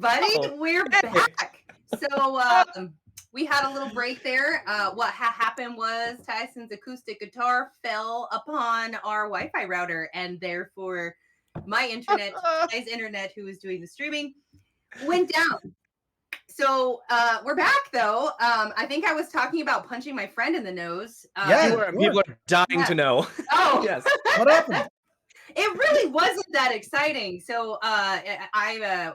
buddy. Oh, We're hey. back. So we had a little break there. What happened was Tyson's acoustic guitar fell upon our Wi-Fi router, and therefore my internet, Ty's internet, who was doing the streaming, went down. So we're back though. I think I was talking about punching my friend in the nose. Yeah. You were, and people are dying to know. Oh, Yes. What happened? it really wasn't that exciting. So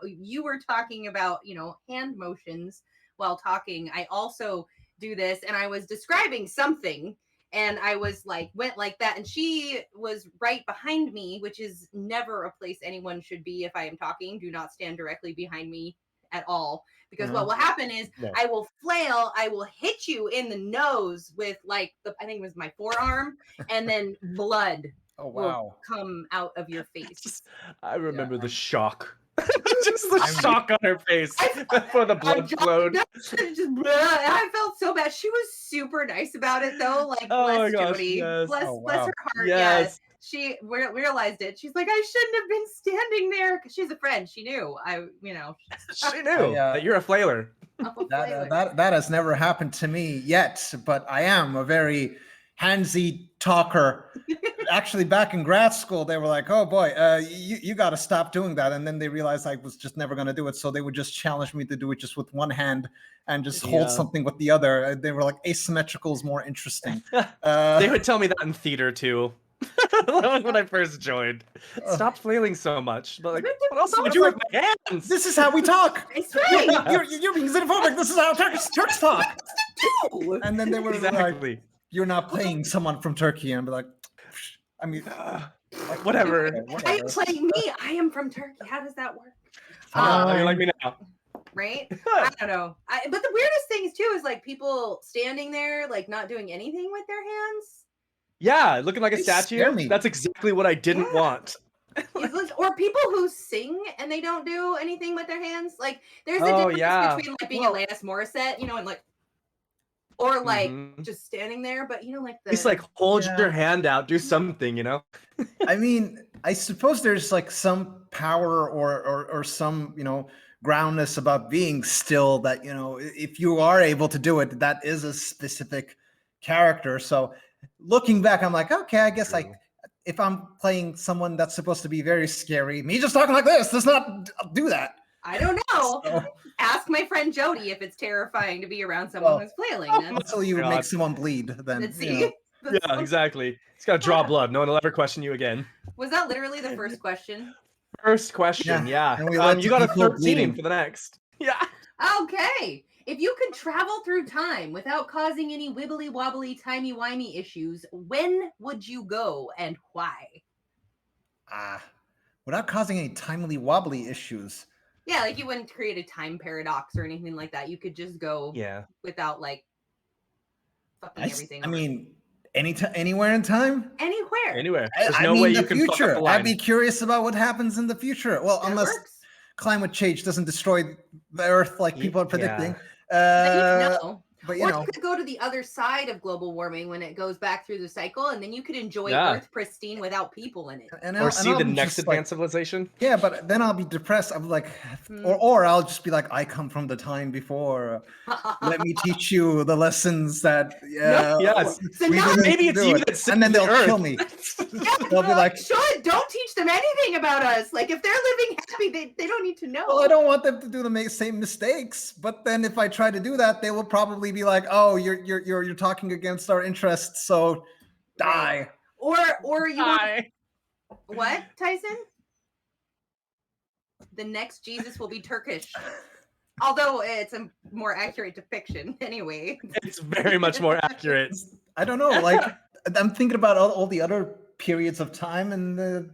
you were talking about, hand motions while talking. I also do this, and I was describing something, and I was like, went like that, and she was right behind me, which is never a place anyone should be if I am talking. Do not stand directly behind me at all, because what will happen is I will flail, I will hit you in the nose with I think it was my forearm, and then blood will come out of your face. I remember the shock. Just the shock on her face before the blood flowed. I felt so bad. She was super nice about it though. Like, bless Jody. Yes. Bless her heart. Yes. Yeah. She realized it. She's like, I shouldn't have been standing there, because she's a friend. She knew. She knew that you're a flailer. That has never happened to me yet, but I am a very handsy talker. Actually, back in grad school, they were like, "Oh boy, you got to stop doing that." And then they realized I was just never going to do it, so they would just challenge me to do it just with one hand and just hold something with the other. They were like, asymmetrical is more interesting. They would tell me that in theater too. When I first joined, stop flailing so much. But what else do I do with my hands? This is how we talk. It's right. You're being xenophobic. This is how Turks talk. And then they were like, "You're not playing someone from Turkey," and I'd be like, I mean, whatever. I am playing me. I am from Turkey. How does that work? You're like me now. Right? I don't know. But the weirdest thing too is like people standing there, like not doing anything with their hands. Yeah, looking like a statue. That's exactly what I didn't want. Or people who sing and they don't do anything with their hands. Like, there's a difference between like being Alanis Morissette, and like, or like just standing there. But it's like hold your hand out, do something, I mean, I suppose there's like some power or some groundness about being still that if you are able to do it, that is a specific character. So looking back, I'm like, okay, I guess if I'm playing someone that's supposed to be very scary, me just talking like this does not do that. I don't know. So, ask my friend Jody if it's terrifying to be around someone who's flailing. Until you make someone bleed, then. Let's see. Yeah, exactly. It's got to draw blood. No one will ever question you again. Was that literally the first question? First question, yeah. You got a 13 for the next. Yeah. Okay. If you could travel through time without causing any wibbly wobbly, timey wimey issues, when would you go and why? Without causing any timely wobbly issues. Yeah, like you wouldn't create a time paradox or anything like that. You could just go without like fucking everything. I mean, anywhere in time? Anywhere. There's no way you can fuck up the line. I'd be curious about what happens in the future. Well, unless climate change doesn't destroy the Earth like people are predicting. But you could go to the other side of global warming when it goes back through the cycle, and then you could enjoy Earth pristine without people in it. Or see the next advanced civilization. Yeah, but then I'll be depressed. I'm like, or I'll just be like, I come from the time before. Let me teach you the lessons that. So maybe it's you that and then they'll kill me. They'll be like, don't teach them anything about us. Like if they're living happy, they don't need to know. Well, I don't want them to do the same mistakes. But then if I try to do that, they will probably be like, "Oh, you're talking against our interests, so die." Or you die. What, Tyson? The next Jesus will be Turkish. Although it's a more accurate depiction anyway. It's very much more accurate. I don't know. Like I'm thinking about all the other periods of time and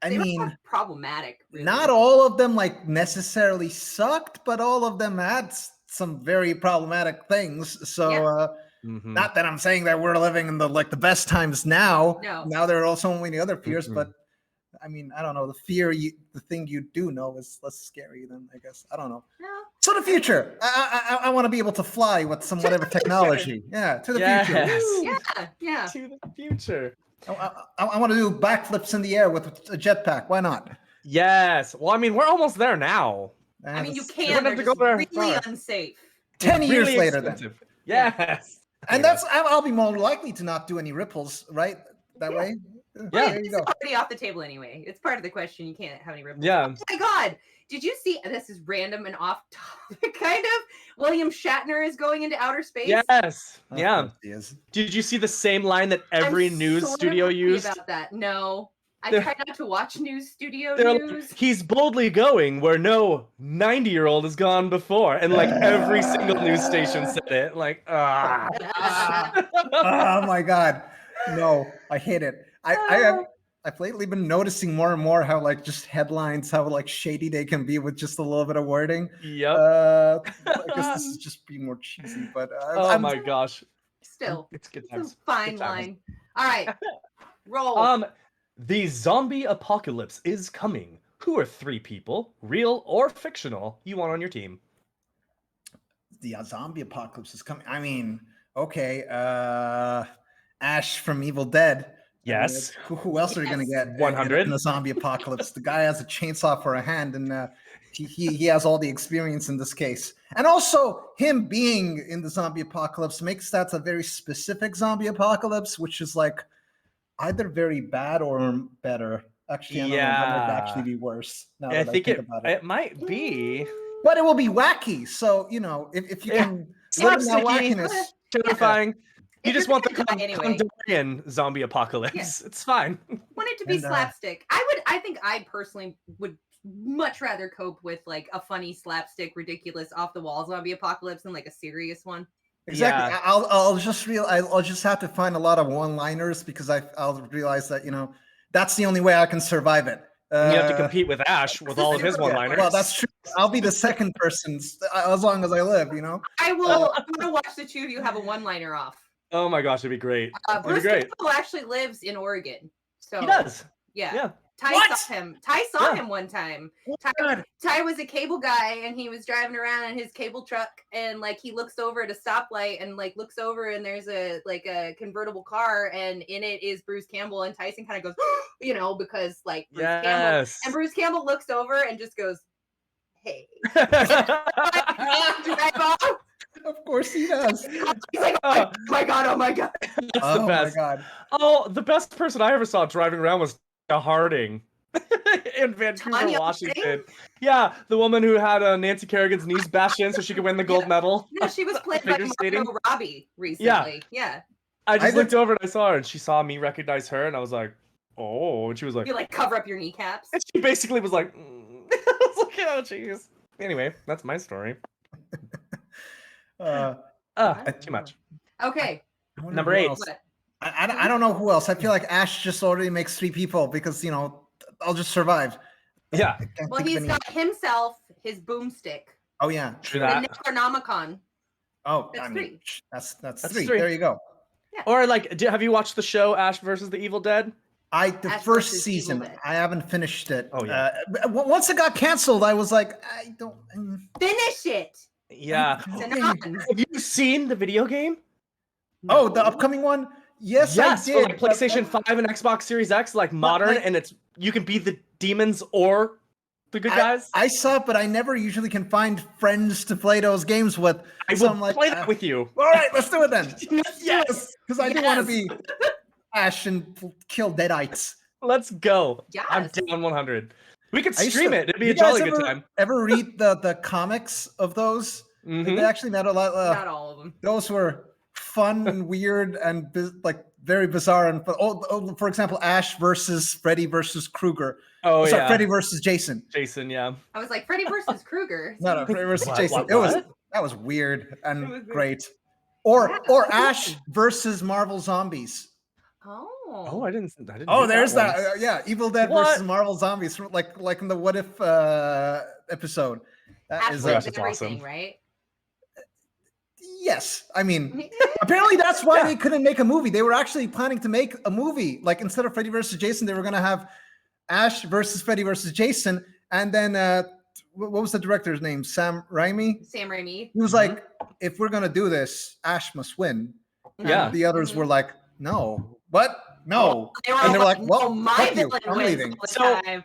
I mean, problematic. Really. Not all of them like necessarily sucked, but all of them had some very problematic things. So not that I'm saying that we're living in the best times now. No. Now there are also so many other fears, but I mean, I don't know. The thing you do know is less scary than I guess. I don't know. No. So the future. I want to be able to fly with some whatever technology. Yeah, to the future. Yeah. To the future. I want to do backflips in the air with a jetpack. Why not? Yes. Well, I mean, we're almost there now. I mean, you That's- can. They're have to just go there really far. unsafe. 10 years Really later, then. expensive. Yeah. Yes. And that's I'll be more likely to not do any ripples, right? That way. Yeah. There you It's go. already off the table anyway. It's part of the question. You can't have any ripples. Yeah. Oh my god! Did you see? This is random and off topic, kind of. William Shatner is going into outer space. Yes. Of Yeah. course he is. Did you see the same line that every I'm news sort of studio happy used? about that. No, I They're- try not to watch news studio They're like, news. he's boldly going where no 90-year-old has gone before, and like every single news station said it. Like, ah. Oh my god. No, I hate it. I've lately been noticing more and more how like just headlines, how like shady they can be with just a little bit of wording. Yep. I guess this is just being more cheesy, but Oh my gosh. Still, It's good it's a times. fine Good times. line. All right, roll. The zombie apocalypse is coming. Who are 3 people, real or fictional, you want on your team? the zombie apocalypse is coming. I mean, okay, Ash from Evil Dead. Yes. I mean, who else are you going to Yes. get 100? in the zombie apocalypse? The guy has a chainsaw for a hand, and he has all the experience in this case. And also, him being in the zombie apocalypse makes that a very specific zombie apocalypse, which is like either very bad or better. Actually, I don't know. That might actually be worse. Now I that think about it. it might be. But it will be wacky. So, you know, if you Yeah. can live in that Slapsticky. wackiness. Terrifying. You If just you're want the gonna die anyway. Condorian zombie apocalypse. It's fine. Want it to be And, slapstick. I think I personally would much rather cope with like a funny slapstick, ridiculous, off the wall zombie apocalypse than like a serious one. Exactly. Yeah. I'll just have to find a lot of one-liners because I'll realize that, you know, that's the only way I can survive it. And you have to compete with Ash with all of his yeah, one-liners. well, that's true. I'll be the second person as long as I live, you know. I'm gonna watch the two of you have a one-liner off. Oh my gosh, it'd be great. It'd be Bruce great. Campbell actually lives in Oregon, so He does. Yeah. Yeah. Ty What? saw him. Ty saw Yeah. him one time. God. Ty was a cable guy, and he was driving around in his cable truck, and like he looks over at a stoplight, and like looks over, and there's a convertible car, and in it is Bruce Campbell, and Tyson kind of goes, you know, because like Bruce Campbell, Yes. and Bruce Campbell looks over and just goes, "Hey." Drive off. Of course he does. He's like, "Oh my god, oh my god." That's Oh the my best. god. Oh, the best person I ever saw driving around was Tanya Harding in Vancouver, Tanya Washington. Harding? Yeah, the woman who had Nancy Kerrigan's knees bashed in so she could win the gold medal. No, she was played by Figure skating? Margot Robbie recently. Yeah. I just I looked over and I saw her, and she saw me recognize her, and I was like, "Oh!" And she was like, You like cover up your kneecaps. and she basically was like, I was like, "Oh, jeez." Anyway, that's my story. Too much. Okay. I wonder Number who 8. else. What? I don't know who else. I feel like Ash just already makes 3 people because, you know, I'll just survive. Yeah, I can't Well, think of he's any- got himself, his boomstick, Oh yeah. true the that. Necronomicon. Oh, That's I mean, 3. that's That's 3. 3. There you go. Or like, have you watched the show Ash versus the Evil Dead? The Ash first versus season, Evil Dead. I haven't finished it. Oh, yeah. Once it got canceled, I was like, I don't. Finish it. Yeah. Sinan. Have you seen the video game? Oh, the upcoming one? Yes, I For did. like PlayStation 5 and Xbox Series X, like modern, like- and you can be the demons or the good guys. I saw it, but I never usually can find friends to play those games with. I so will I'm like, play that with you. All right, let's do it then. Yes, Because I do want to Yes. be Ash and kill Deadites. let's go. I'm Yes. down 100. We could I used stream to- it. It'd be you a jolly guys good time. Ever read the comics of those? Mhm. They actually made a lot. Not all of them. Those were fun and weird and like very bizarre. And for example, Ash versus Freddy versus Krueger. Oh Sorry, yeah, Freddy versus Jason. Jason. Yeah. I was like, Freddy versus Krueger. No, Freddy versus What, Jason. what? That was weird and It was weird. great. Or Yeah. Ash versus Marvel Zombies. Oh. Oh, I didn't. Oh, get there's that. one. Yeah, Evil Dead What? versus Marvel Zombies, like in the What If episode. That Ash is Gosh, wins that's everything, awesome. right? yes. I mean, apparently that's why Yeah. they couldn't make a movie. They were actually planning to make a movie. Like instead of Freddy versus Jason, they were gonna have Ash versus Freddy versus Jason, and then what was the director's name? Sam Raimi. Sam Raimi. He was like, if we're gonna do this, Ash must win. And Yeah. the others Mhm. were like, no. What? No. They were, And they were all like, well, "Oh, my fuck you. villain I'm wins leaving." all the So- time.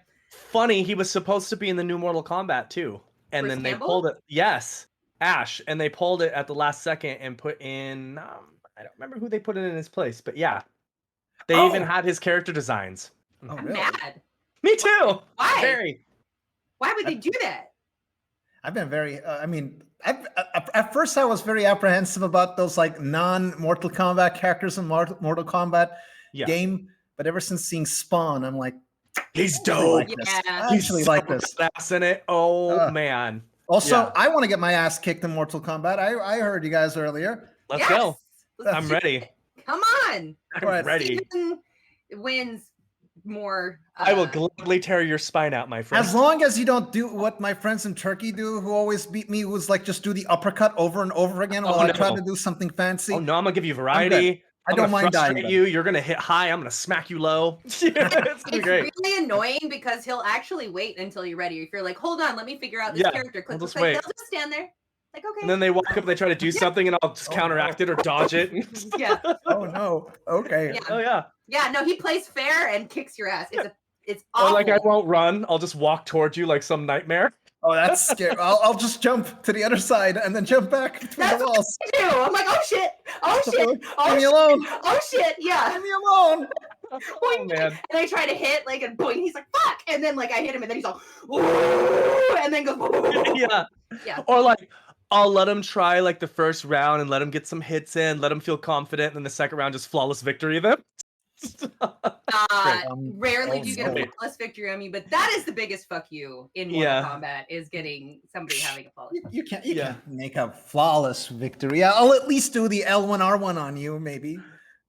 Funny, he was supposed to be in the new Mortal Kombat too, and Bruce then they Campbell? pulled it. Yes, Ash, and they pulled it at the last second and put in. I don't remember who they put in his place, but yeah, they even Oh, had his character designs. oh I'm really? mad. Me too. Why? Very. Why would they do that? I've been very. I mean, at first I was very apprehensive about those like non-Mortal Kombat characters in Mortal Kombat Yeah. game, but ever since seeing Spawn, I'm like, He's I dope. like this. Yeah. I actually like so this. badass in it. Oh Uh, man. Also, Yeah. I want to get my ass kicked in Mortal Kombat. I heard you guys earlier. Let's go. Let's I'm do ready. it. Come on. I'm Alright. ready. Steven wins more. I will gladly tear your spine out, my friend. As long as you don't do what my friends in Turkey do, who always beat me, who's like just do the uppercut over and over again while I try no. to do something fancy. Oh no, I'm gonna give you I'm good. variety. I I'm don't gonna mind dying. frustrate you. You're gonna hit high. I'm gonna smack you low. It's gonna be It's great. really annoying because he'll actually wait until you're ready. If you're like, hold on, let me figure out this Yeah, character. I'll Click, just click, wait. they'll just stand there. Like, okay. And then they walk up, they try to do something, and I'll just Oh, counteract it or dodge it. Yeah. Oh no. Okay. Yeah. Oh yeah. Yeah, no, he plays fair and kicks your ass. It's Or awful. like I won't run. I'll just walk towards you like some nightmare. Oh, that's scary. I'll just jump to the other side and then jump back between That's the what walls. I do. I'm like, oh shit, oh shit, oh Leave me shit, alone. oh shit, yeah. Leave me alone. Oh man. And I try to hit like and boing, he's like fuck, and then like I hit him and then he's like, ooh, and then goes, Yeah. Yeah. Or like I'll let him try like the first round and let him get some hits in, let him feel confident, and then the second round just flawless victory of them. Rarely oh, do you get no. a flawless victory on me, but that is the biggest fuck you in Mortal Yeah. Kombat is getting somebody having a flawless. You can't Yeah. make a flawless victory. I'll at least do the L1R1 on you, maybe.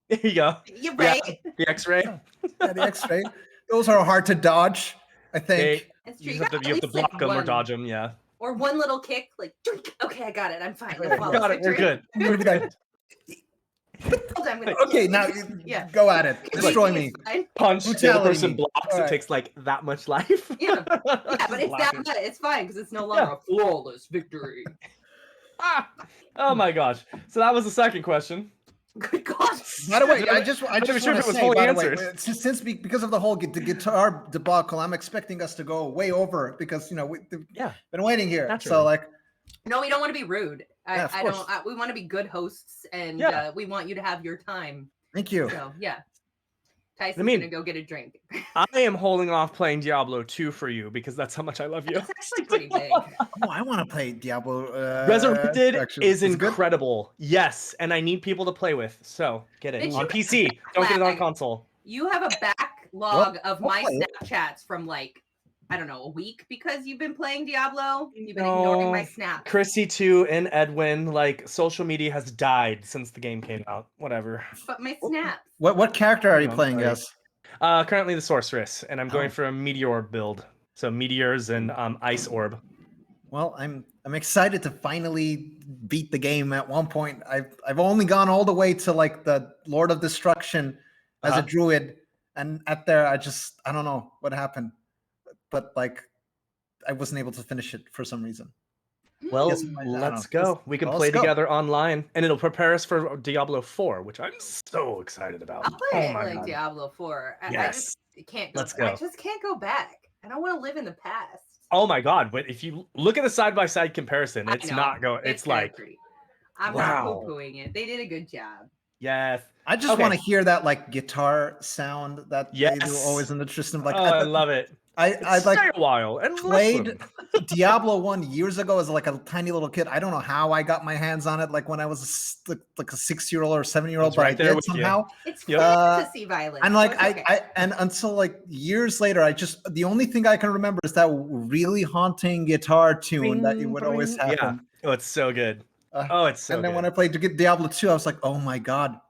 There you go. You're right. Yeah, the X-ray. Yeah, the X-ray. Those are hard to dodge, I think. It's You true. have to at block least, like, them or one- dodge them. Yeah. Or one little kick, like okay, I got it. I'm fine. No Got flawless Got it. We're victory. good. I'm gonna be like, Hold on, I'm gonna- okay, now Yeah. go at it. It's Destroy me. fine. Punch. The other Brutality person me. blocks. Alright. It takes like that much life. Yeah. Yeah, but it's Laughing. that much. It's fine because it's no longer a flawless victory. Ah! Oh my gosh. So that was the second question. Good God. By the way, I Not just even want sure to if it was say, fully by the way, answered. because of the whole the guitar debacle, I'm expecting us to go way over because we've Yeah. been waiting here. Naturally. So like, No, we don't want to be rude. Yeah, of I course. don't. We want to be good hosts, and Yeah. we want you to have your time. thank you. So yeah, Tyson's mean- gonna go get a drink. I am holding off playing Diablo 2 for you because that's how much I love you. It's actually pretty big. Oh, I want to play Diablo. Resurrected actually. is It's good? incredible. Yes, and I need people to play with. So get it Did on you- PC. Don't get it on Flag. console. You have a backlog of I'll my play it. Snapchats from like I don't know a week because you've been playing Diablo. You've been No. ignoring my snaps. Chrissy 2 and Edwin, like social media has died since the game came out. Whatever. But my snaps. What character are you I'm playing sorry. as? Currently the sorceress, and I'm going Oh. for a meteor build. So meteors and ice orb. Well, I'm excited to finally beat the game. At one point, I've only gone all the way to like the Lord of Destruction as a Uh-huh. druid, and at there, I don't know what happened, but like I wasn't able to finish it for some reason. Well, Yes, I don't let's know. go. We can Well, play let's go. together online, and it'll prepare us for Diablo 4, which I'm so excited about. I'll play Oh it my like God. Diablo 4. I Yes. just can't go. Let's I go. just can't go back. I don't want to live in the past. Oh my God! But if you look at the side-by-side comparison, I it's know. not going. It's very like pretty. I'm wow. not poo-pooing it. They did a good job. yes. I just Okay. want to hear that like guitar sound that they do Yes. always in the Tristan. Like I love it. I Stay like a while and played listen. Diablo 1 years ago as like a tiny little kid. I don't know how I got my hands on it. Like when I was like a 6-year-old or 7-year-old, It's but I right there did with you. somehow. It's Yep. fantasy violence. And like so it's okay. I and until like years later, the only thing I can remember is that really haunting guitar tune that you would always Yeah. happen. Oh, it's so good. Uh, Oh, it's so and then good. when I played Diablo 2, I was like, oh my god,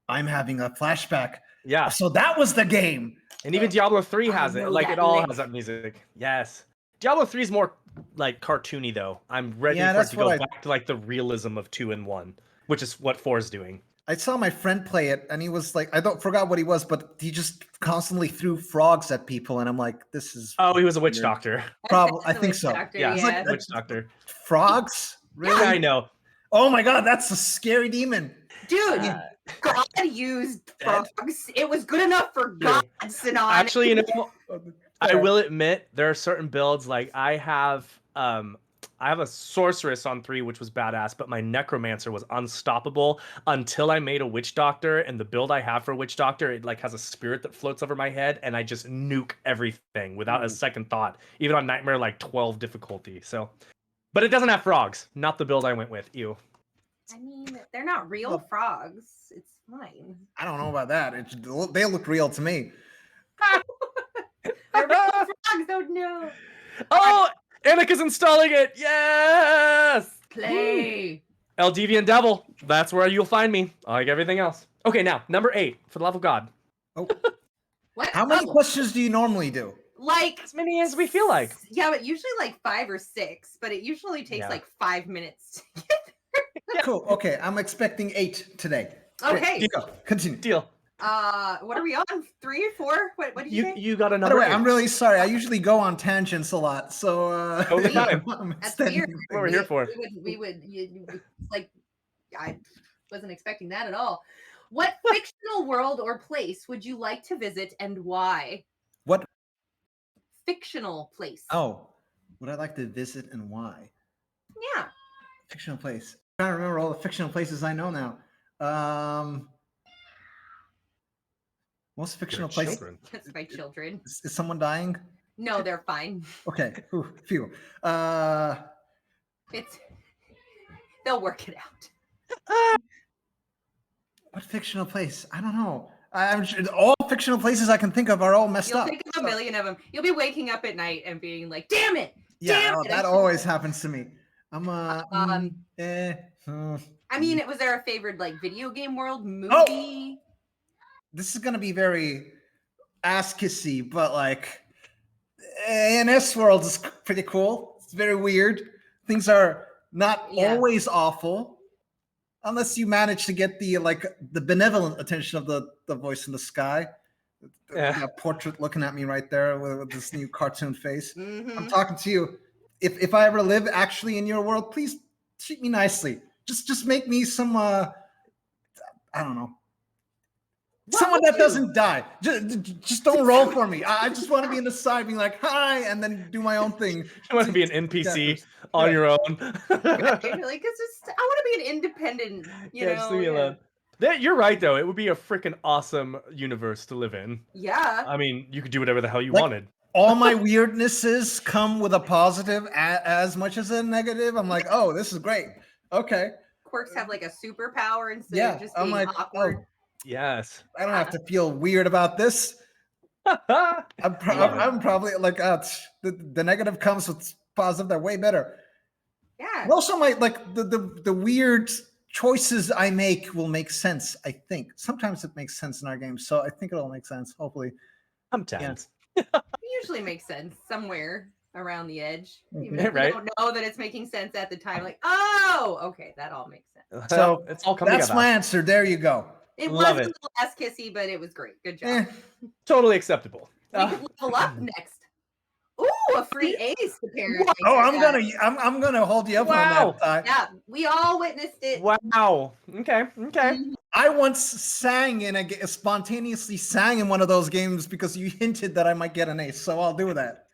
I'm having a flashback. Yeah. So that was the game. And even Diablo 3 I has it. know Like that it all lick. has that music. Yes. Diablo 3 is more like cartoony though. I'm ready Yeah, for it that's to go what I- back to like the realism of 2 and 1, which is what 4 is doing. I saw my friend play it, and he was like, I don't forgot what he was, but he just constantly threw frogs at people, and I'm like, this is Oh, he was a witch weird. doctor. Probably. That's I the think witch so. doctor, Yeah, It's like yeah. that- witch doctor. Frogs? Really? Yeah, I know. Oh my god, that's a scary demon. Dude, Uh, God used Dead. frogs. It was good enough for True. God, Sinan. Actually, you know, I will admit there are certain builds like I have a sorceress on 3 which was badass, but my necromancer was unstoppable until I made a witch doctor, and the build I have for witch doctor, it like has a spirit that floats over my head and I just nuke everything without a second thought, even on nightmare like 12 difficulty. So but it doesn't have frogs. Not the build I went with. Ew. I mean, they're not real frogs. It's fine. I don't know about that. They look real to me. They're real frogs. Oh no. Oh, Annika's installing it. Yes. Play. El Deviant Devil. That's where you'll find me. Like everything else. Okay, now number 8 for the love of God. Oh, What? how many questions do you normally do? Like As many as we feel like. Yeah, but usually like 5 or 6, but it usually takes like 5 minutes to get there. Cool. Okay, I'm expecting 8 today. Okay. Deal. Continue. Deal. What are we on? 3 or 4? What did you say? You got a By the number way, 8. I'm really sorry. I usually go on tangents a lot, so All the time. I'm That's extending weird. things. What we're here for. We would like, I wasn't expecting that at all. What fictional world or place would you like to visit and why? What? Fictional place. Oh, would I like to visit and why? Yeah. Fictional place. I'm trying to remember all the fictional places I know now. Most fictional places. That's my children. Is someone dying? No, they're fine. Okay. Ooh, phew. They'll work it out. What fictional place? I don't know. I'm sure all fictional places I can think of are all messed You'll up. think of a million of them. You'll be waking up at night and being like, "Damn it! Yeah, Damn it, that always happens to me. I'm I mean, was there a favorite like video game world movie? This is gonna be very ass kissy, but like ANS world is pretty cool. It's very weird. Things are not always awful, unless you manage to get the benevolent attention of the voice in the sky. That portrait looking at me right there with this new cartoon face. Mm-hmm. I'm talking to you. If I ever live actually in your world, please treat me nicely. Just make me some I don't know. Someone that doesn't die. Just don't roll for me. I just want to be in the side being like, hi, and then do my own thing. You want to be an NPC on your own. Because I want to be an independent, you know. Just leave me alone. You're right, though. It would be a freaking awesome universe to live in. Yeah. I mean, you could do whatever the hell you wanted. All my weirdnesses come with a positive as much as a negative. I'm like, oh, this is great. Okay. Quirks have like a superpower instead of just being awkward. Oh, yes. I don't have to feel weird about this. I'm probably like the negative comes with positive. They're way better. Yeah. And also, my the weird choices I make will make sense. I think sometimes it makes sense in our games, so I think it'll make sense. Hopefully, sometimes. It usually makes sense somewhere around the edge. Even if right? you don't know that it's making sense at the time. Like, oh, okay, that all makes sense. So it's all coming that's together. my answer. There you go. It was a little ass kissy, but it was great. Good job. Totally acceptable. We could level up next. Ooh, a free ace apparently. Oh, I'm gonna hold you up on that. Yeah, we all witnessed it. Wow. Okay. I once spontaneously sang in one of those games because you hinted that I might get an ace, so I'll do that.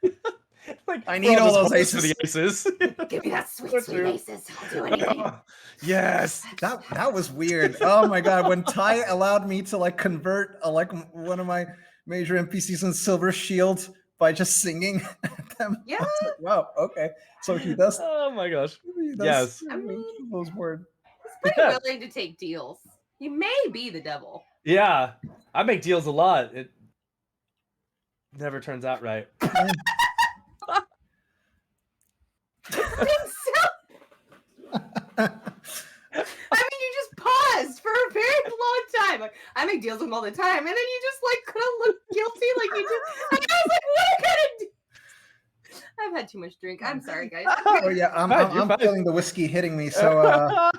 I need all those aces. For the aces. Give me that sweet aces. I'll do anything. Yes. That was weird. Oh my god, when Ty allowed me to convert one of my major NPCs in Silver Shield by just singing at them. Yeah. Like, wow. Okay. So he does. Oh my gosh. Yes. I mean, those words. He's pretty willing to take deals. He may be the devil. Yeah, I make deals a lot. It never turns out right. I mean, you just paused for a very long time. Like, I make deals with him all the time, and then you just couldn't look guilty like you did. And I was like, what kind of? I've had too much drink. I'm sorry, guys. Oh yeah, I'm feeling the whiskey hitting me. So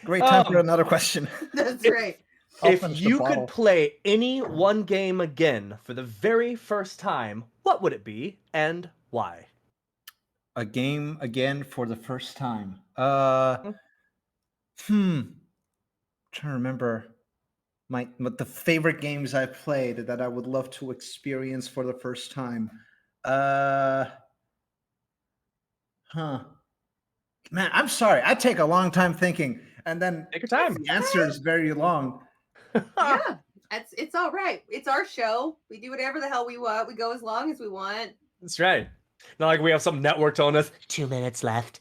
great time for another question. That's right. If you could play any one game again for the very first time, what would it be and why? A game again for the first time. Trying to remember the favorite games I've played that I would love to experience for the first time. Uh, huh. Man, I'm sorry. I take a long time thinking, and then Take your time. the answer is very long. Yeah, it's all right. It's our show. We do whatever the hell we want. We go as long as we want. That's right. Not like we have some network telling us 2 minutes left,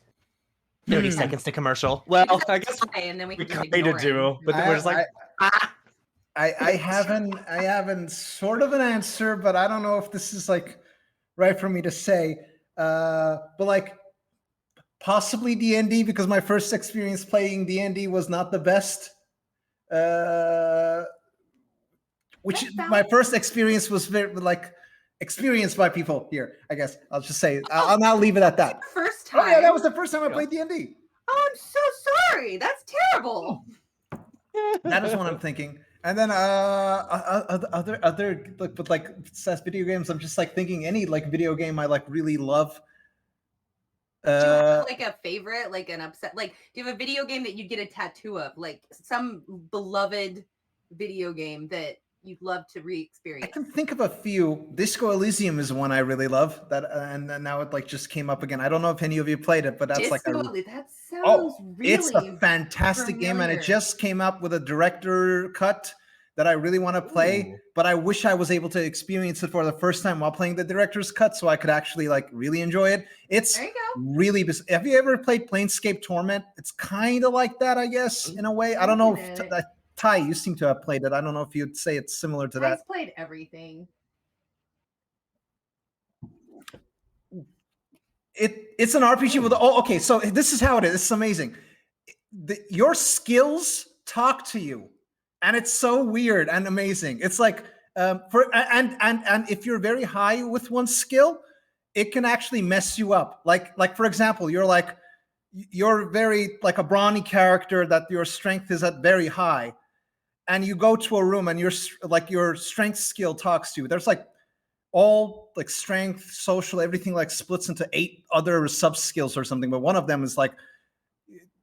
30 Hmm. seconds to commercial. Well, I guess And then we we can just kind of ignore do, it. but then we're just like, I haven't sort of an answer, but I don't know if this is like right for me to say. But like possibly D&D, because my first experience playing D&D was not the best. Which That's my valid. first experience was very like experienced by people here. I guess I'll just say I'll now leave it at that. First time. Oh yeah, that was the first time I Yeah. played D&D. Oh, I'm so sorry. That's terrible. That is what I'm thinking. And then other like but like says video games, I'm just like thinking any like video game I like really love. Do you have like a favorite, like an upset, like do you have a video game that you'd get a tattoo of, like some beloved video game that you'd love to I re-experience? can think of a few. Disco Elysium is one I really love. That and then now it like just came up again. I don't know if any of you played it, but that's like a That sounds it's really a fantastic game, and it familiar. just came up with a director cut that I really want to play. Ooh. But I wish I was able to experience it for the first time while playing the director's cut, so I could actually like really enjoy it. It's There you go. really. Have you ever played Planescape Torment? It's kind of like that, I guess, in a way. I don't know Looking if at it. Ty, you seem to have played it. I don't know if you'd say it's similar to that. I've played everything. It's an RPG with okay, so this is how it is. It's amazing. Your skills talk to you, and it's so weird and amazing. It's like and if you're very high with one skill, it can actually mess you up. Like for example, you're very like a brawny character that your strength is at very high, and you go to a room and your strength skill talks to you. There's like all like strength, social, everything like splits into 8 other sub skills or something. But one of them is like,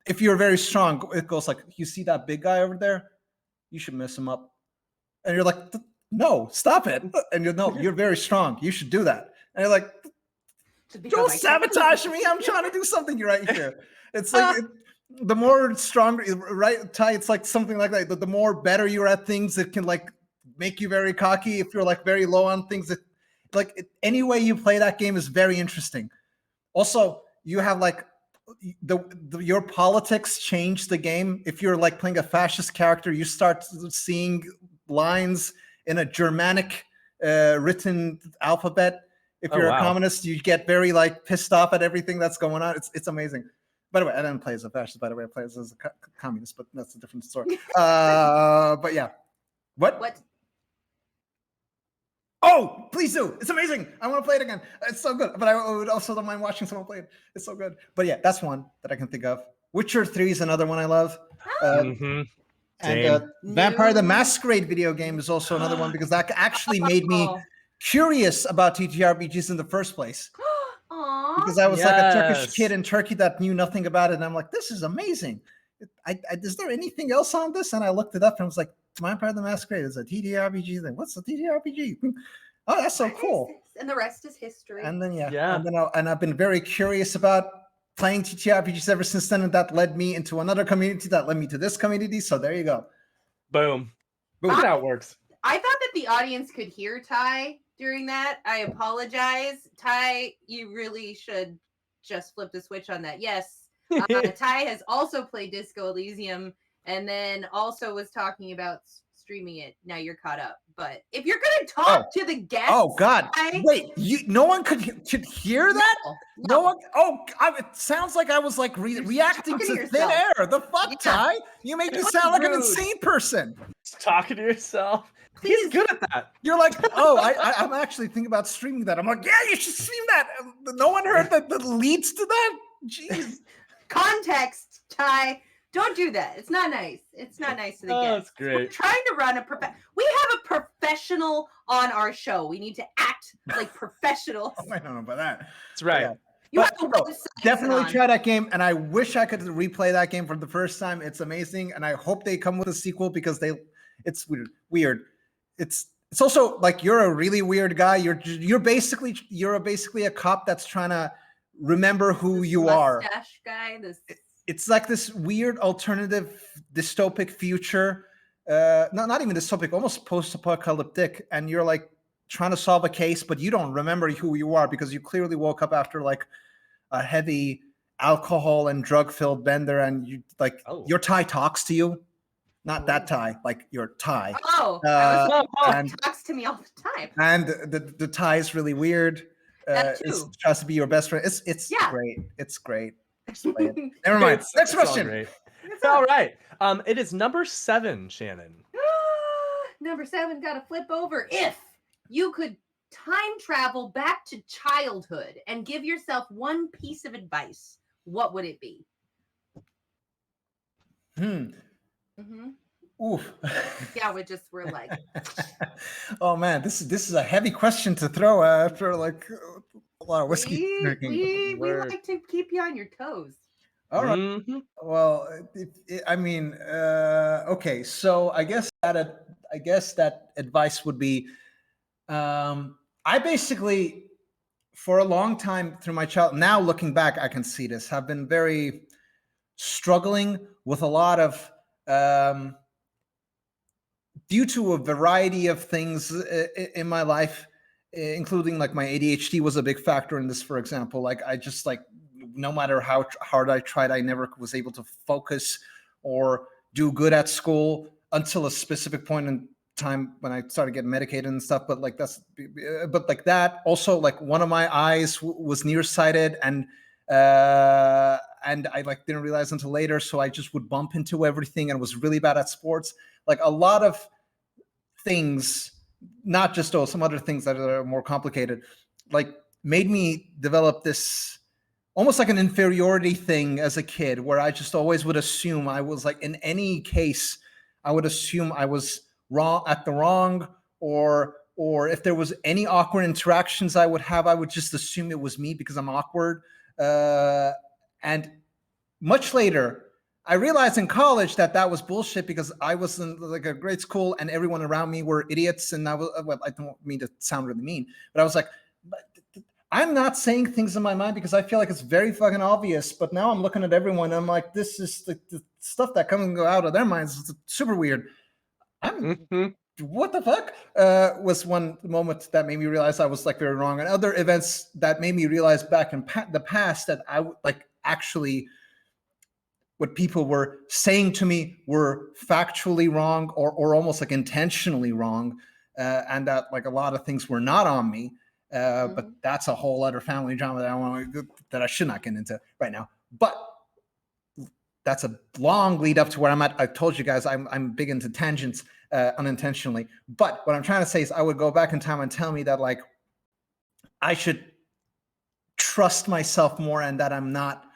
if you're very strong, it goes like, you see that big guy over there? You should mess him up. And you're like, no, stop it. And you're very strong. You should do that. And you're like, don't sabotage me. I'm trying to do something right here. It's like the more stronger, right, Ty? It's like something like that. The more better you're at things, it can like make you very cocky. If you're like very low on things, any way you play that game is very interesting. Also, you have like your politics change the game. If you're like playing a fascist character, you start seeing lines in a Germanic written alphabet. If you're a communist, you get very like pissed off at everything that's going on. It's amazing. By the way, I didn't play as a fascist. By the way, I played as a communist, but that's a different story. But yeah, what? Oh, please do. It's amazing. I want to play it again. It's so good. But I would also don't mind watching someone play it. It's so good. But yeah, that's one that I can think of. Witcher 3 is another one I love. And Vampire the Masquerade video game is also another one because that actually made me curious about TTRPGs in the first place. Because I was like a Turkish kid in Turkey that knew nothing about it. And I'm like, this is amazing. Is there anything else on this? And I looked it up and I was like, Vampire the Masquerade is a TTRPG thing. What's a TTRPG? Oh, that's so cool. And the rest is history. And then and I've been very curious about playing TTRPGs ever since then, and that led me into another community that led me to this community. So there you go. Boom. Look at how it works. I thought that the audience could hear Ty during that. I apologize. Ty, you really should just flip the switch on that. Yes. Ty has also played Disco Elysium and then also was talking about streaming it. Now you're caught up. But if you're going to talk to the guests. Oh, God. Wait, no one could hear that? No one. Oh, it sounds like I was like reacting to thin air. The fuck, Ty? You make me sound like an insane person. Just talking to yourself. He's good at that. You're like, I'm actually thinking about streaming that. I'm like, yeah, you should stream that. No one heard that leads to that? Jeez. Context, Ty. Don't do that. It's not nice. It's not nice to the guests. That's great. We're trying to run we have a professional on our show. We need to act like professionals. I don't know about that. That's right. Yeah. You have a website, definitely try that game, and I wish I could replay that game for the first time. It's amazing, and I hope they come with a sequel because it's weird. it's also like you're a really weird guy. You're basically a cop that's trying to remember who This you are. mustache guy. It's like this weird alternative dystopic future. Not even dystopic, almost post-apocalyptic, and you're like trying to solve a case, but you don't remember who you are because you clearly woke up after like a heavy alcohol and drug-filled bender, and you like your tie talks to you. Not that tie, like your tie. Oh, I was and he talks to me all the time. And the tie is really weird. That It too. tries to be your best friend. It's Yeah. great. It's great. Just play it. Never mind. Next It's all question. great. All right. It is number 7, Shannon. Number 7 got to flip over. If you could time travel back to childhood and give yourself one piece of advice, what would it be? Oof. Yeah, we're like. Oh man, this is a heavy question to throw after like a lot of whiskey drinking. We like to keep you on your toes. All right. Mm-hmm. Well, I mean, okay. So I guess that advice would be, I basically, for a long time through my childhood, now looking back, I can see this, have been very struggling with a lot of, due to a variety of things in my life, including like my ADHD was a big factor in this, for example. Like I just like, no matter how hard I tried, I never was able to focus or do good at school until a specific point in time when I started getting medicated and stuff. But like that also, like one of my eyes was nearsighted, and I like didn't realize until later. So I just would bump into everything and was really bad at sports. Like a lot of things, not just those, some other things that are more complicated, like made me develop this almost like an inferiority thing as a kid, where I just always would assume I was like, in any case, I would assume I was wrong, or if there was any awkward interactions I would have, I would just assume it was me because I'm awkward. And much later, I realized in college that was bullshit, because I was in like a great school and everyone around me were idiots. And I don't mean to sound really mean, but I was like, I'm not saying things in my mind because I feel like it's very fucking obvious. But now I'm looking at everyone and I'm like, this is the stuff that comes and go out of their minds. It's super weird. What the fuck? Was one moment that made me realize I was like very wrong. And other events that made me realize back in the past that I like actually what people were saying to me were factually wrong, or almost like intentionally wrong. And that like a lot of things were not on me. But that's a whole other family drama that I should not get into right now. But that's a long lead up to where I'm at. I told you guys I'm big into tangents unintentionally. But what I'm trying to say is I would go back in time and tell me that like I should trust myself more, and that I'm not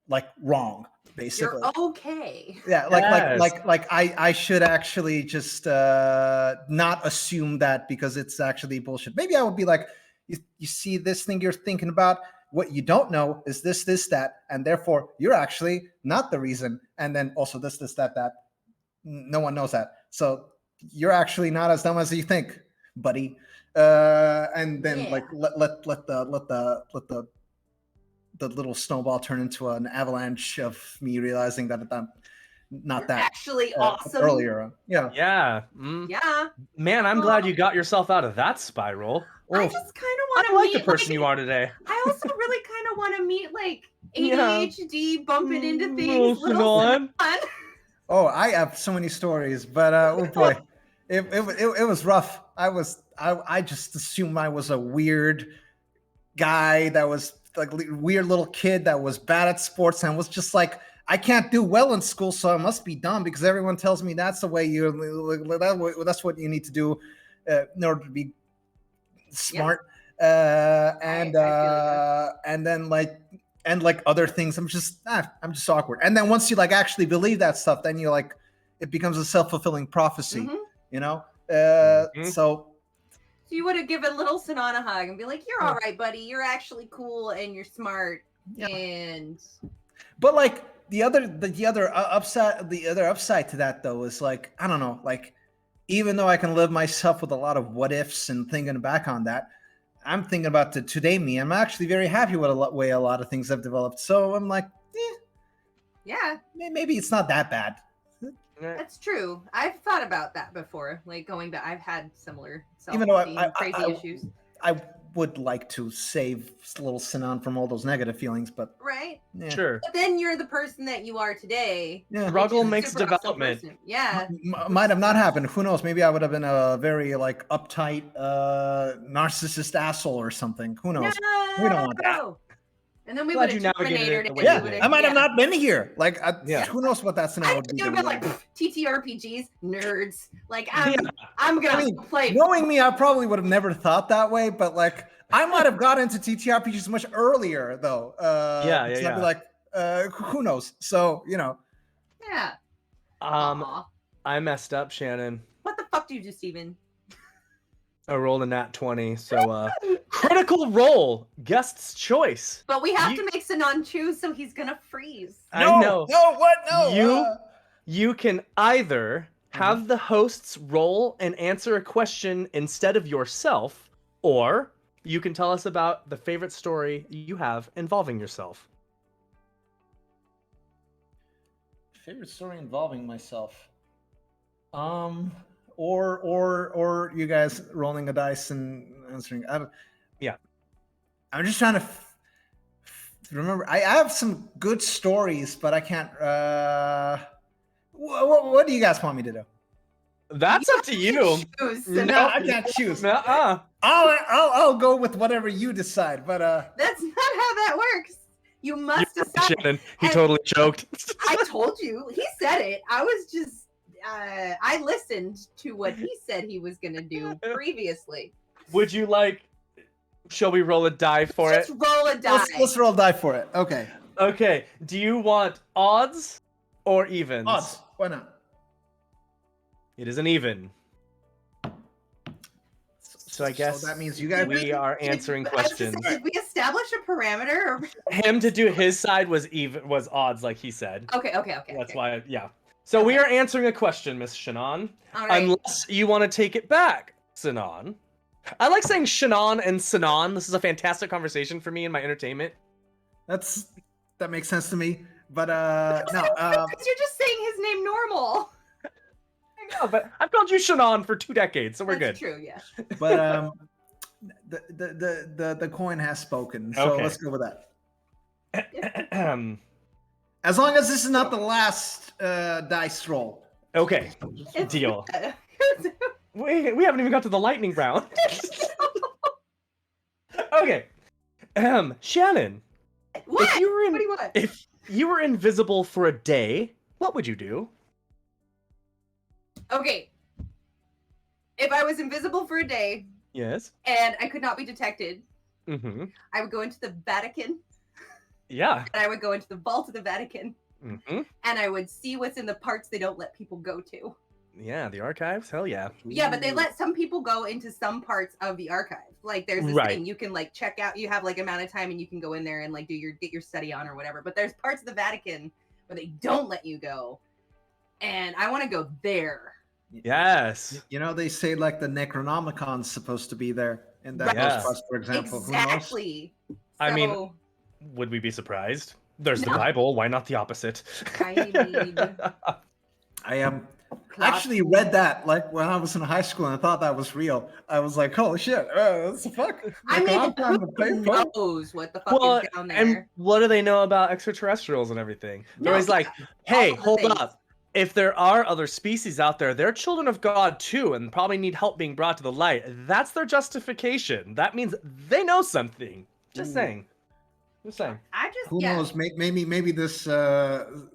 like wrong. Basically, you're okay. Yeah, like I should actually just not assume that, because it's actually bullshit. Maybe I would be like, you see this thing you're thinking about, what you don't know is this, that, and therefore you're actually not the reason. And then also this, that. No one knows that. So you're actually not as dumb as you think, buddy. And then like let the little snowball turn into an avalanche of me realizing that I'm not that actually awesome earlier. Yeah. Yeah. Yeah. Man, I'm glad you got yourself out of that spiral. I just kind of want to like meet the person you are today. I also really kind of want to meet like ADHD bumping into things. Sinan. Oh, I have so many stories, but oh boy, it was rough. I just assumed I was a weird guy that was like weird little kid that was bad at sports and was just like, I can't do well in school, so I must be dumb because everyone tells me that's the way that's what you need to do in order to be smart. And then like other things, I'm just awkward. And then once you like actually believe that stuff, then you like it becomes a self-fulfilling prophecy, you know. So you would have given little Sinan a hug and be like, "You're all right, buddy. You're actually cool and you're smart." And but like the other upside to that though is like, I don't know, like even though I can live myself with a lot of what ifs and thinking back on that, I'm thinking about the today me. I'm actually very happy with the way a lot of things have developed. So I'm like, Yeah, maybe it's not that bad. that's true. I've thought about that before. Like going back, I've had similar Even though self-esteem crazy issues. I would like to save little Sinan from all those negative feelings, but Right. yeah. Sure. But then you're the person that you are today. Yeah. Struggle which is a makes super awesome development. person. Yeah. Might have not happened. Who knows? Maybe I would have been a very like uptight narcissist asshole or something. Who knows? No! We don't want that. And then we Glad would you have navigated it terminated the it. way and you we Yeah, did. I might have yeah. not been here. Like, Yeah. who knows what that scenario I would be? would have been like TTRPGs, nerds. Like I'm gonna play. Knowing me, I probably would have never thought that way. But like, I might have got into TTRPGs much earlier, though. Yeah. I'd be like, who knows? So Yeah. Aw. I messed up, Shannon. What the fuck do you do, Steven? I rolled a nat 20, so critical role, guest's choice. But we have to make Sinan choose, so he's gonna freeze. I know. No, what? No. You can either have the hosts roll and answer a question instead of yourself, or you can tell us about the favorite story you have involving yourself. Favorite story involving myself. Or you guys rolling the dice and answering. Yeah. I'm just trying to remember. I have some good stories, but I can't. What do you guys want me to do? That's up to you. Choose, No, Sinan. I can't choose. Nuh-uh. I'll go with whatever you decide. But That's not how that works. You must decide. Shannon, he And- totally choked. I told you. He said it. I was just. I listened to what he said he was gonna do previously. Would you like? Shall we roll a die for Just it? roll a die. let's roll die for it. Okay. Okay. Do you want odds or evens? Odds. Why not? It is an even. So I guess that means you guys. we are answering I was just questions. saying, did we establish a parameter? Or... Him to do his side was odds, like he said. Okay. That's why, yeah. So we are answering a question, Miss Sinan. All right. Unless you want to take it back, Sinan. I like saying Sinan and Sinan. This is a fantastic conversation for me in my entertainment. That makes sense to me. But no. Because you're just saying his name normal. I know, but I've called you Sinan for 2 decades, so we're That's good. true, yeah. But the coin has spoken, so Okay. let's go with that. As long as this is not the last dice roll. Okay, deal. We haven't even got to the lightning round. Okay, Shannon. What? If you were What do you want? if you were invisible for a day, what would you do? Okay. If I was invisible for a day Yes. and I could not be detected, Mm-hmm. I would go into the Vatican Yeah. and I would go into the vault of the Vatican Mm-hmm. and I would see what's in the parts they don't let people go to. Yeah, the archives. Hell yeah. Yeah, but they let some people go into some parts of the archive. Like there's this Right. thing you can like check out. You have like amount of time and you can go in there and like get your study on or whatever. But there's parts of the Vatican where they don't let you go, and I want to go there. Yes. You know, they say like the Necronomicon's supposed to be there in that Yes. Ghostbusters, for example. Exactly. I mean, So, Would we be surprised? There's the No. Bible. Why not the opposite? I mean, I actually read that like when I was in high school and I thought that was real. I was like, holy shit, what the fuck? I mean, Necronomicon, the who play book? knows what the fuck Well, is down there? and what do they know about extraterrestrials and everything? They're No, always like, yeah, hey, all the hold things. up. If there are other species out there, they're children of God too, and probably need help being brought to the light. That's their justification. That means they know something. Just Ooh. saying. Just saying. I just Who yeah. knows? Maybe this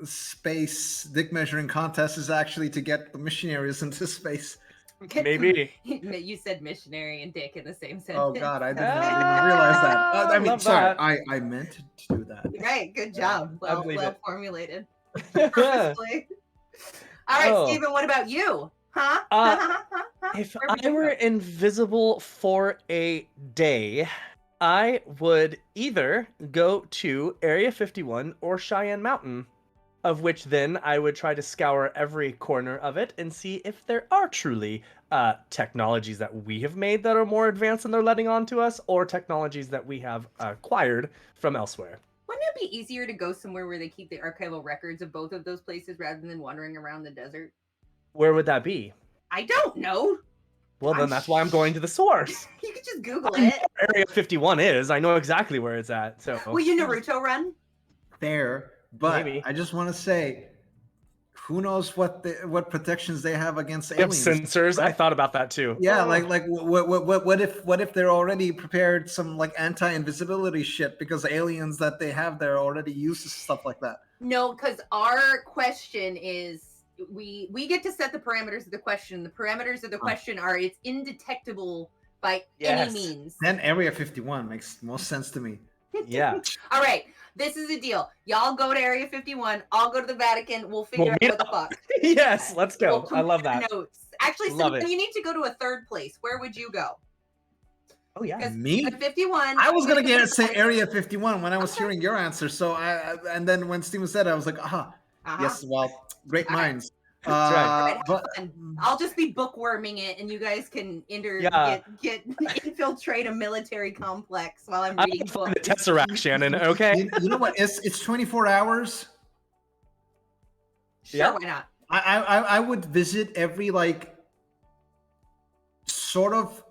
space dick measuring contest is actually to get the missionaries into space. Maybe. You said missionary and dick in the same sentence. Oh God, I didn't Ah, even realize that. I mean, love sorry, that. I meant to do that. Right, good job. I Well, believe well it. formulated. Purposefully. All right, Oh. Steven, what about you? Huh? If Where would I you were go? invisible for a day, I would either go to Area 51 or Cheyenne Mountain. of which then I would try to scour every corner of it and see if there are truly technologies that we have made that are more advanced than they're letting on to us, or technologies that we have acquired from elsewhere. Wouldn't it be easier to go somewhere where they keep the archival records of both of those places rather than wandering around the desert? Where would that be? I don't know. Well, then that's why I'm going to the source. You could just Google I know it. where Area 51 is. I know exactly where it's at. So Will you Naruto run? Fair, but Maybe. I just want to say, who knows what protections they have against They have aliens? sensors. I right? thought about that too. Yeah, Oh. like what if they're already prepared some like anti-invisibility shit because the aliens that they have there already use stuff like that. No, because our question is we get to set the parameters of the question. The parameters of the question are it's indetectable by any means. Then Area 51 makes most sense to me. Yeah. All right. This is a deal. Y'all go to Area 51. I'll go to the Vatican. We'll figure out what the fuck. Yes, let's go. We'll I love compare that. notes. Actually, Love so it. you need to go to a third place. Where would you go? Oh yeah. Me? At 51. I was gonna say Area 51 when I was hearing your answer. So and then when Steven said it, I was like, yes, well, great minds. That's right. All right, have But fun. I'll just be bookworming it, and you guys can get infiltrate a military complex while I'm I'm reading gonna find the books. Tesseract, Shannon. Okay. you know what? It's 24 hours. Sure, Yeah. why not? I would visit every like sort of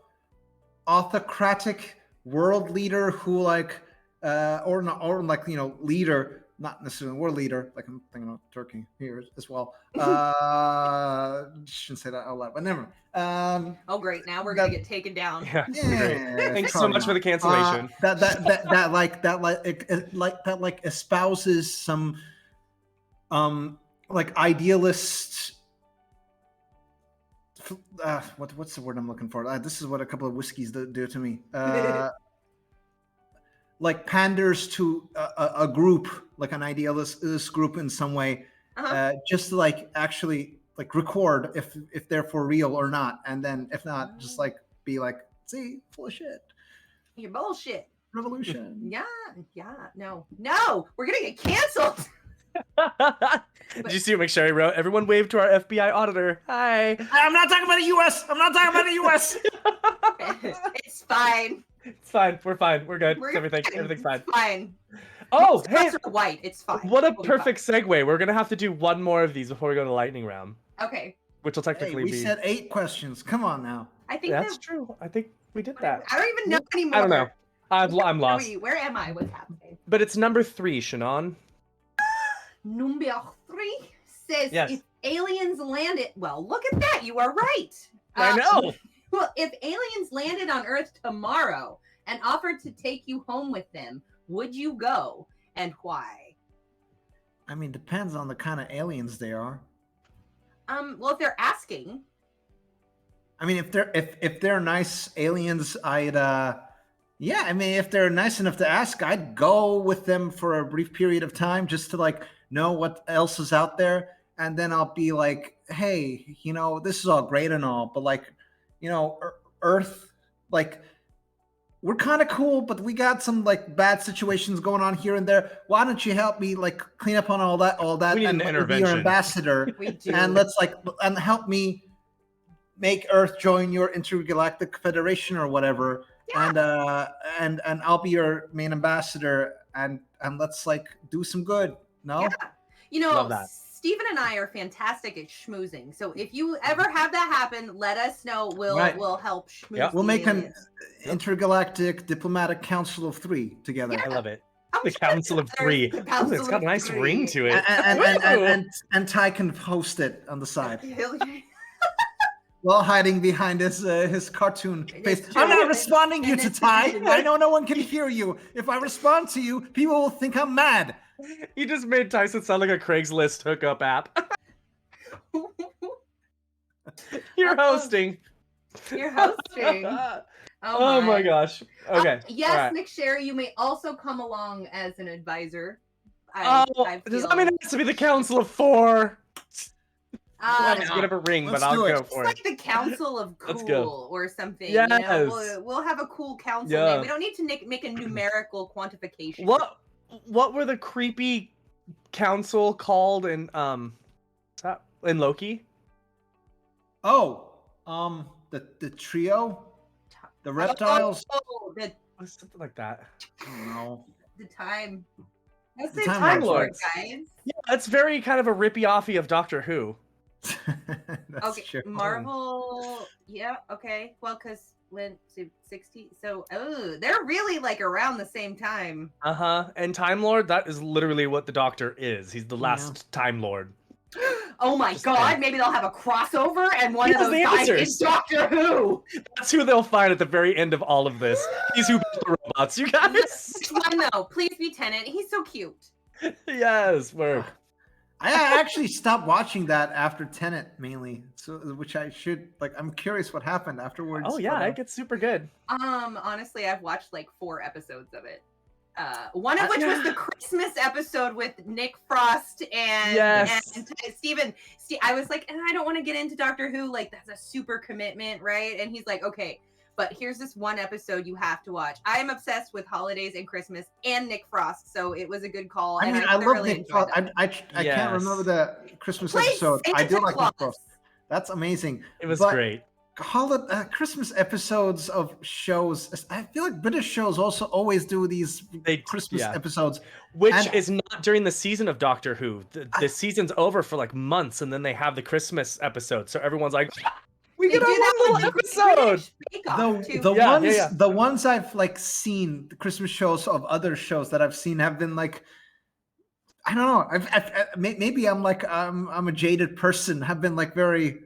autocratic world leader who like or like leader, not necessarily world leader, like I'm thinking of Turkey here as well. Shouldn't say that out loud, but never. Oh great, now we're gonna get taken down. Yeah. Yeah, Thanks so much for the cancellation. that espouses some like idealist what's the word I'm looking for? This is what a couple of whiskeys do to me. Like panders to a group, like an idealist group in some way, just to like actually like record if they're for real or not, and then if not, just like be like, see, full of shit. You're bullshit. Revolution. Yeah, no, we're gonna get canceled. Did you see what McSherry wrote? Everyone wave to our FBI auditor. Hi. I'm not talking about the U.S. I'm not talking about the U.S. It's fine. It's fine. We're fine. We're good. We're Everything's fine. It's fine. Oh, Most of hey. us are white. It's fine. What a We'll be perfect segue. We're going to have to do one more of these before we go to the lightning round, fine. Okay. which will technically We be. said 8 questions. Come on now. I think That's true. I think we did that. I don't even know anymore. I don't know. I'm lost. Where am I? What's happening? But it's number 3, Shannon. Number 3 says Yes. if aliens landed. Well, look at that. You are right. I know. Well, if aliens landed on Earth tomorrow and offered to take you home with them, would you go, and why? I mean, depends on the kind of aliens they are. Well, if they're asking. I mean, if they're nice aliens, I'd yeah. I mean, if they're nice enough to ask, I'd go with them for a brief period of time just to like know what else is out there, and then I'll be like, hey, this is all great and all, but like, Earth, like, we're kind of cool, but we got some like bad situations going on here and there. Why don't you help me like clean up on all that? We need an be intervention. your ambassador, We do. and and help me make Earth join your intergalactic federation or whatever. Yeah. And I'll be your main ambassador, and let's like do some good. No, Yeah. Love that. Stephen and I are fantastic at schmoozing. So if you ever have that happen, let us know. We'll help schmooze. Yep. we'll the make an aliens. intergalactic diplomatic council of 3 together. I love it. I'm The sure Council of there's 3. the Ooh, Council it's got of a nice 3. ring to it. And Ty can host it on the side Hell yeah. while hiding behind his cartoon face. It's I'm true. not responding you And to it's Ty. true. I know no one can hear you. If I respond to you, people will think I'm mad. You just made Tyson sound like a Craigslist hookup app. You're hosting. You're hosting. Oh my gosh. Okay. Yes, All right. Nick Sherry, you may also come along as an advisor. Oh, I does feel- that mean it has to be the Council of 4? I was Uh, gonna have a ring, Let's but I'll do it. go It's for it. like the Council of Let's Cool go. or something. Yes. We'll have a cool council Yeah. name. We don't need to make a numerical quantification. What were the creepy council called in in Loki? Oh, the trio, the reptiles. Oh, Something like that. I don't know. the time. That's The the Time time Lords. lord, guys. Yeah, it's very kind of a rippy-offy of Doctor Who. That's Okay, true. Marvel. Yeah, okay. Well, because when 60, so they're really like around the same time. And Time Lord, that is literally what the Doctor is. He's the Yeah. last Time Lord. Oh my Just god, saying. maybe they'll have a crossover and one He of has those the guys answers. is Doctor Who. That's who they'll find at the very end of all of this. He's who built the robots, you guys. Which one though? Please be Tennant. He's so cute. Yes, work. I actually stopped watching that after Tenet mainly, so which I should like. I'm curious what happened afterwards. Oh yeah, but, it gets super good. Honestly, I've watched like 4 episodes of it. One of which was the Christmas episode with Nick Frost and Yes. and Steven. I was like, I don't want to get into Doctor Who. Like, that's a super commitment, right? And he's like, okay, but here's this one episode you have to watch. I am obsessed with holidays and Christmas and Nick Frost, so it was a good call. I mean, and I love thoroughly Nick Frost. enjoyed that. I can't remember the Christmas Plays episode. I do Santa like Claus. Nick Frost. That's amazing. It was But great. Christmas episodes of shows. I feel like British shows also always do these Christmas episodes, which and is not during the season of Doctor Who. The season's over for like months, and then they have the Christmas episode. So everyone's like, we They get do our that one with little the episode. British Bake Off, too. the ones I've like seen, the Christmas shows of other shows that I've seen have been like, I don't know. Maybe I'm like I'm a jaded person. Have been like very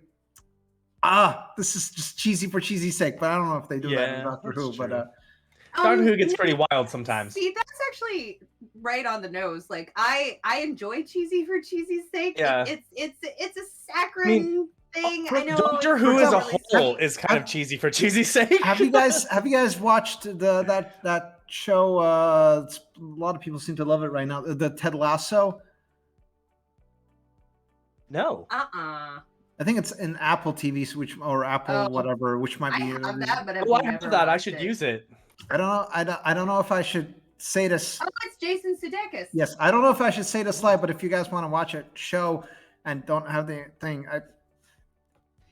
this is just cheesy for cheesy's sake. But I don't know if they do that in Doctor Who. True. But Doctor Who gets pretty wild sometimes. See, that's actually right on the nose. Like I enjoy cheesy for cheesy's sake. Yeah. It's a saccharine thing. I know Doctor Who as a whole is kind of cheesy for cheesy's sake. Have you guys watched that show? A lot of people seem to love it right now. The Ted Lasso. No. I think it's in Apple TV, or Apple whatever, which might be. I have that, but I have that. I should use it. I don't know. I don't know if I should say this. Oh, it's Jason Sudeikis. Yes, I don't know if I should say this live, but if you guys want to watch a show and don't have the thing,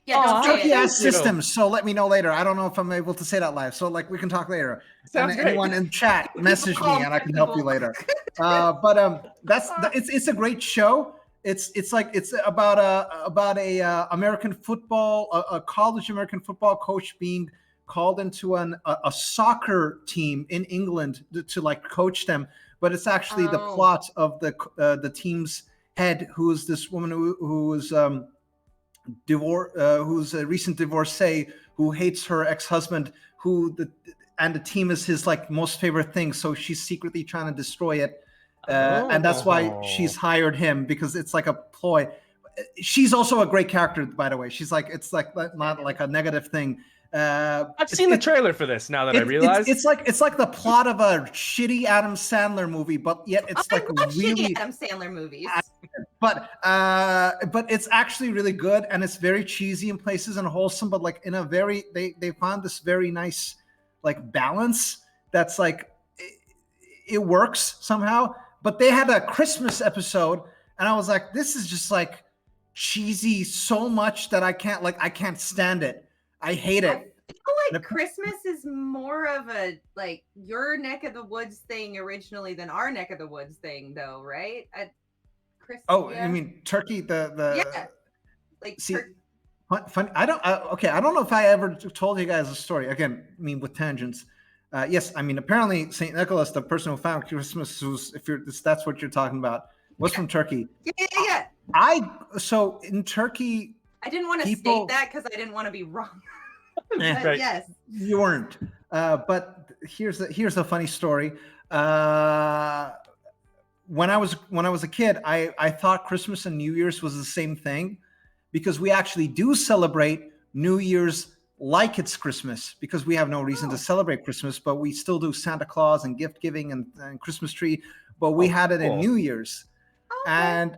Turkey has systems, so let me know later. I don't know if I'm able to say that live, so like we can talk later. Sounds and great. Anyone in chat, message me and I can help you later. It's a great show. It's about a American football, a college American football coach being called into a soccer team in England to like coach them, but it's actually the plot of the team's head, who is this woman who is who's a recent divorcee, who hates her ex-husband, and the team is his like most favorite thing, so she's secretly trying to destroy it. And that's why she's hired him, because it's like a ploy. She's also a great character, by the way. She's like, it's like not like a negative thing. I've seen the trailer for this now that I realize. It's like the plot of a shitty Adam Sandler movie, but yet it's like really shitty Adam Sandler movies. But it's actually really good, and it's very cheesy in places and wholesome, but like in a very they found this very nice like balance that's like it works somehow. But they had a Christmas episode, and I was like, this is just like cheesy so much that I can't stand it. I hate it. I feel like Christmas is more of a like your neck of the woods thing originally than our neck of the woods thing, though, right? I mean Turkey. Funny. I don't know if I ever told you guys a story. Again, I mean with tangents. Yes, I mean apparently Saint Nicholas, the person who found Christmas, that's what you're talking about, was from Turkey. Yeah. So in Turkey, I didn't want to state that because I didn't want to be wrong. But right. Yes, you weren't. But here's a funny story. When I was a kid, I thought Christmas and New Year's was the same thing, because we actually do celebrate New Year's like it's Christmas, because we have no reason to celebrate Christmas, but we still do Santa Claus and gift giving and Christmas tree. But we had it in New Year's, and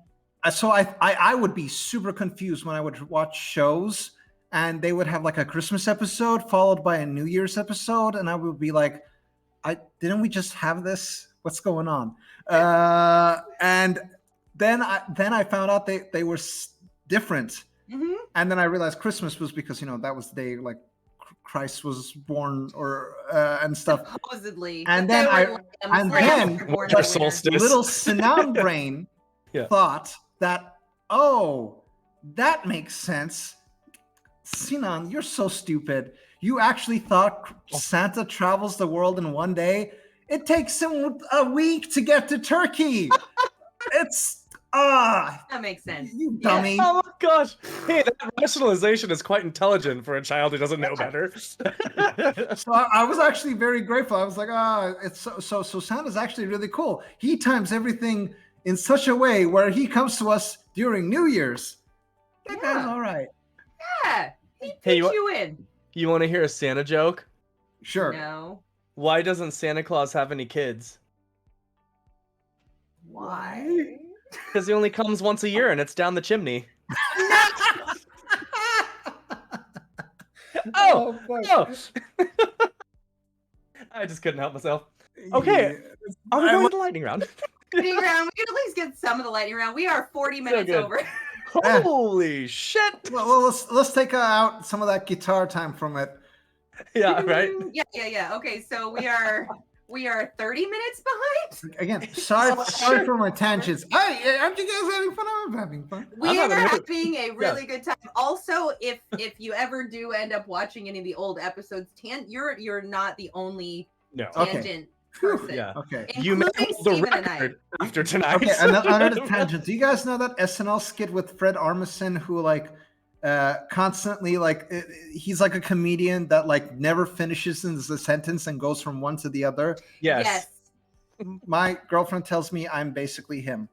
so I would be super confused when I would watch shows and they would have like a Christmas episode followed by a New Year's episode, and I would be like, didn't we just have this? What's going on? And then I found out they were different. Mhm. And then I realized Christmas was because that was the day like Christ was born or and stuff. Supposedly. And But then they I- were lambs. and Lambs then- were born Winter in the winter. solstice. Little Sinan brain Yeah. thought that, oh, that makes sense. Sinan, you're so stupid. You actually thought Santa travels the world in one day? It takes him a week to get to Turkey. It's That makes sense. you Yeah. dummy. Oh my gosh! Hey, that rationalization is quite intelligent for a child who doesn't know better. So I was actually very grateful. I was like, it's so Santa's actually really cool. He times everything in such a way where he comes to us during New Year's. That guy's Yeah. all right. Yeah. He Hey, put you in. You want to hear a Santa joke? Sure. No. Why doesn't Santa Claus have any kids? Why? Because he only comes once a year, and it's down the chimney. Oh, fuck. no! I just couldn't help myself. Okay. Are we I going wa- to the lightning round? Lightning round. We can at least get some of the lightning round. We are 40 minutes good. over. Holy shit! Well, let's take out some of that guitar time from it. Yeah, right. Yeah. Okay, so we are 30 minutes behind. Again, sorry for my tangents. Hey, aren't you guys having fun? I'm having fun. We I'm are having having a really good time. Also, if you ever do end up watching any of the old episodes, you're not the only No. Okay. tangent Whew. person. Yeah. Okay. You may Including hold the Steven and I. record after tonight. Okay, another tangent. Do you guys know that SNL skit with Fred Armisen who like constantly like he's like a comedian that like never finishes the sentence and goes from one to the other? Yes. My girlfriend tells me I'm basically him.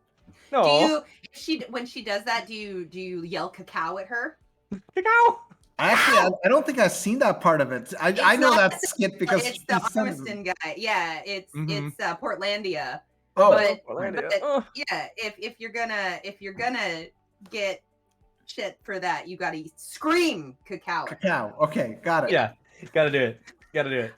No. Do you when she does that, do you yell cacao at her? Cacao. I don't think I've seen that part of it. I know not that skit because It's the he sends- Armiston guy. Yeah, it's Mhm. Portlandia. Oh, but- Orlando. but- Oh. Yeah, if you're gonna get shit for that, you gotta scream cacao. cacao. Okay, got it. Yeah. Gotta do it. Gotta do it.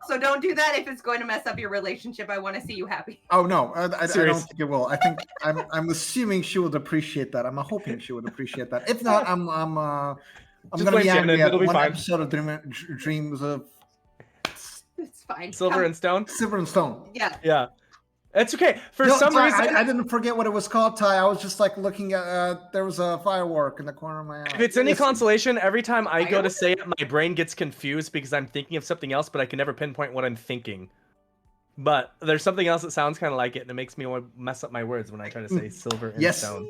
So don't do that if it's going to mess up your relationship. I want to see you happy. Oh no, I don't Serious. think it will. I think I'm assuming she would appreciate that. I'm hoping she would appreciate that. If not, I'm Just gonna blame be angry Shannon, at it'll be one fine. episode of Dreams of It's fine. Silver and stone. Silver and Stone. Yeah. Yeah. It's okay. For No, some Ty, reason, I didn't forget what it was called, Ty. I was just like looking at there was a firework in the corner of my eye. if it's any Listen, consolation, every time I go to say it, my brain gets confused because I'm thinking of something else, but I can never pinpoint what I'm thinking. But there's something else that sounds kind of like it, and it makes me want to mess up my words when I try to say silver and Yes. stone.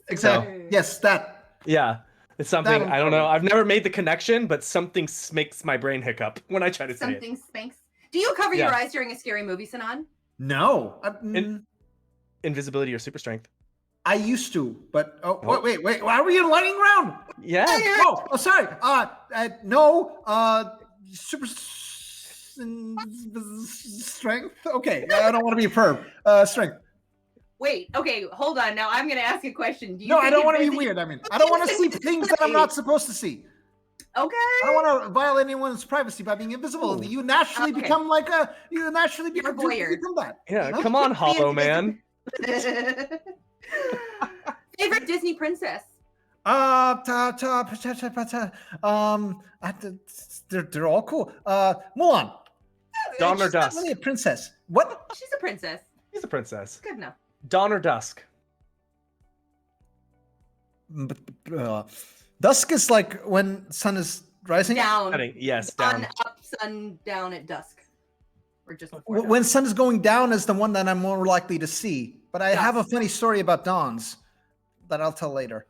exactly. Yes, that. Yeah, it's something That'll I don't go. know. I've never made the connection, but something makes my brain hiccup when I try to say it. Something spanks. Do you cover Yeah. your eyes during a scary movie, Sinan? No. Invisibility or super strength. I used to, but What? wait. Why are we in lightning round? Yeah. Oh, sorry. No. Super strength. Okay, I don't want to be a perv. Strength. Wait. Okay. Hold on. Now I'm going to ask a question. Do you No, I think don't want to be invisi- weird. I mean, I don't want to see things that I'm not supposed to see. Okay. I don't want to violate anyone's privacy by being invisible. Ooh. You naturally Okay. become like a. You naturally You're a become voyeur. that. Yeah. No? Come on, Hollow Man. Favorite Disney princess? They're all cool. Mulan. Dawn or She's not dusk? really a princess. What? She's a princess. He's a princess. Good enough. Dawn or dusk? Dusk is like when sun is rising. Down. Yes, Sun down. up, sun down at dusk. Or just before When dusk. sun is going down is the one that I'm more likely to see. But I have a Dusk. funny story about dawns that I'll tell later.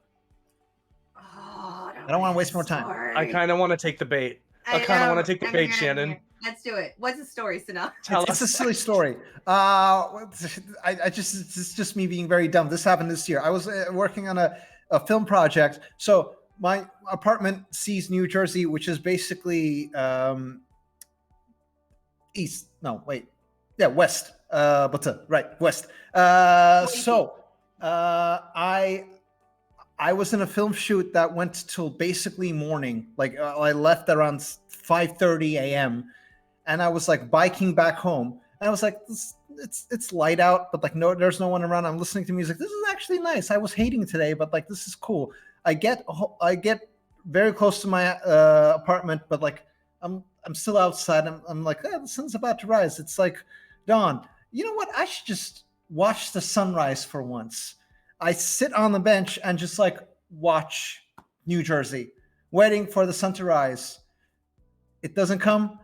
Oh, I don't want to waste more time. I kind of want to take the bait. I kinda wanna take the bait, Shannon. Let's do it. What's the story, Sinan? Tell It's a us. silly story. I just it's just me being very dumb. This happened this year. I was working on a film project. So my apartment sees New Jersey, which is basically east. No, wait. Yeah, west. Right, west. I was in a film shoot that went till basically morning. Like I left around 5:30 a.m. and I was like biking back home. And I was like, it's light out, but like no, there's no one around. I'm listening to music. This is actually nice. I was hating today, but like this is cool. I get very close to my apartment, but like I'm still outside. I'm like, the sun's about to rise. It's like dawn. You know what? I should just watch the sunrise for once. I sit on the bench and just like watch New Jersey, waiting for the sun to rise. It doesn't come.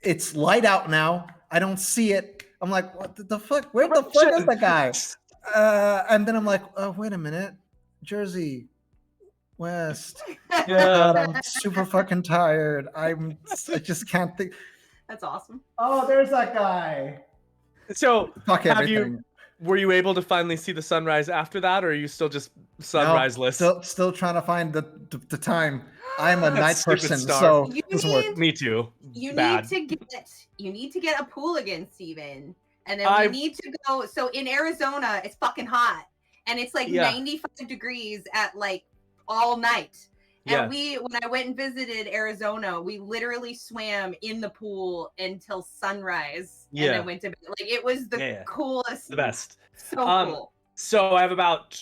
It's light out now. I don't see it. I'm like, what the fuck? Where the fuck is the guy? And then I'm like, oh, wait a minute. Jersey West. God, I'm super fucking tired. I just can't think. That's awesome. Oh, there's that guy. So Fuck everything. Were you able to finally see the sunrise after that, or are you still just sunrise-less? Still trying to find the time. I'm a night Stupid person, star. so You it doesn't work. need- Me too. You Bad. need to get a pool again, Steven. And then I- we need to go. So in Arizona, it's fucking hot. And it's like 95 degrees at like all night. And when I went and visited Arizona, we literally swam in the pool until sunrise. And then went to bed. Like it was the coolest. The best. So cool. So I have about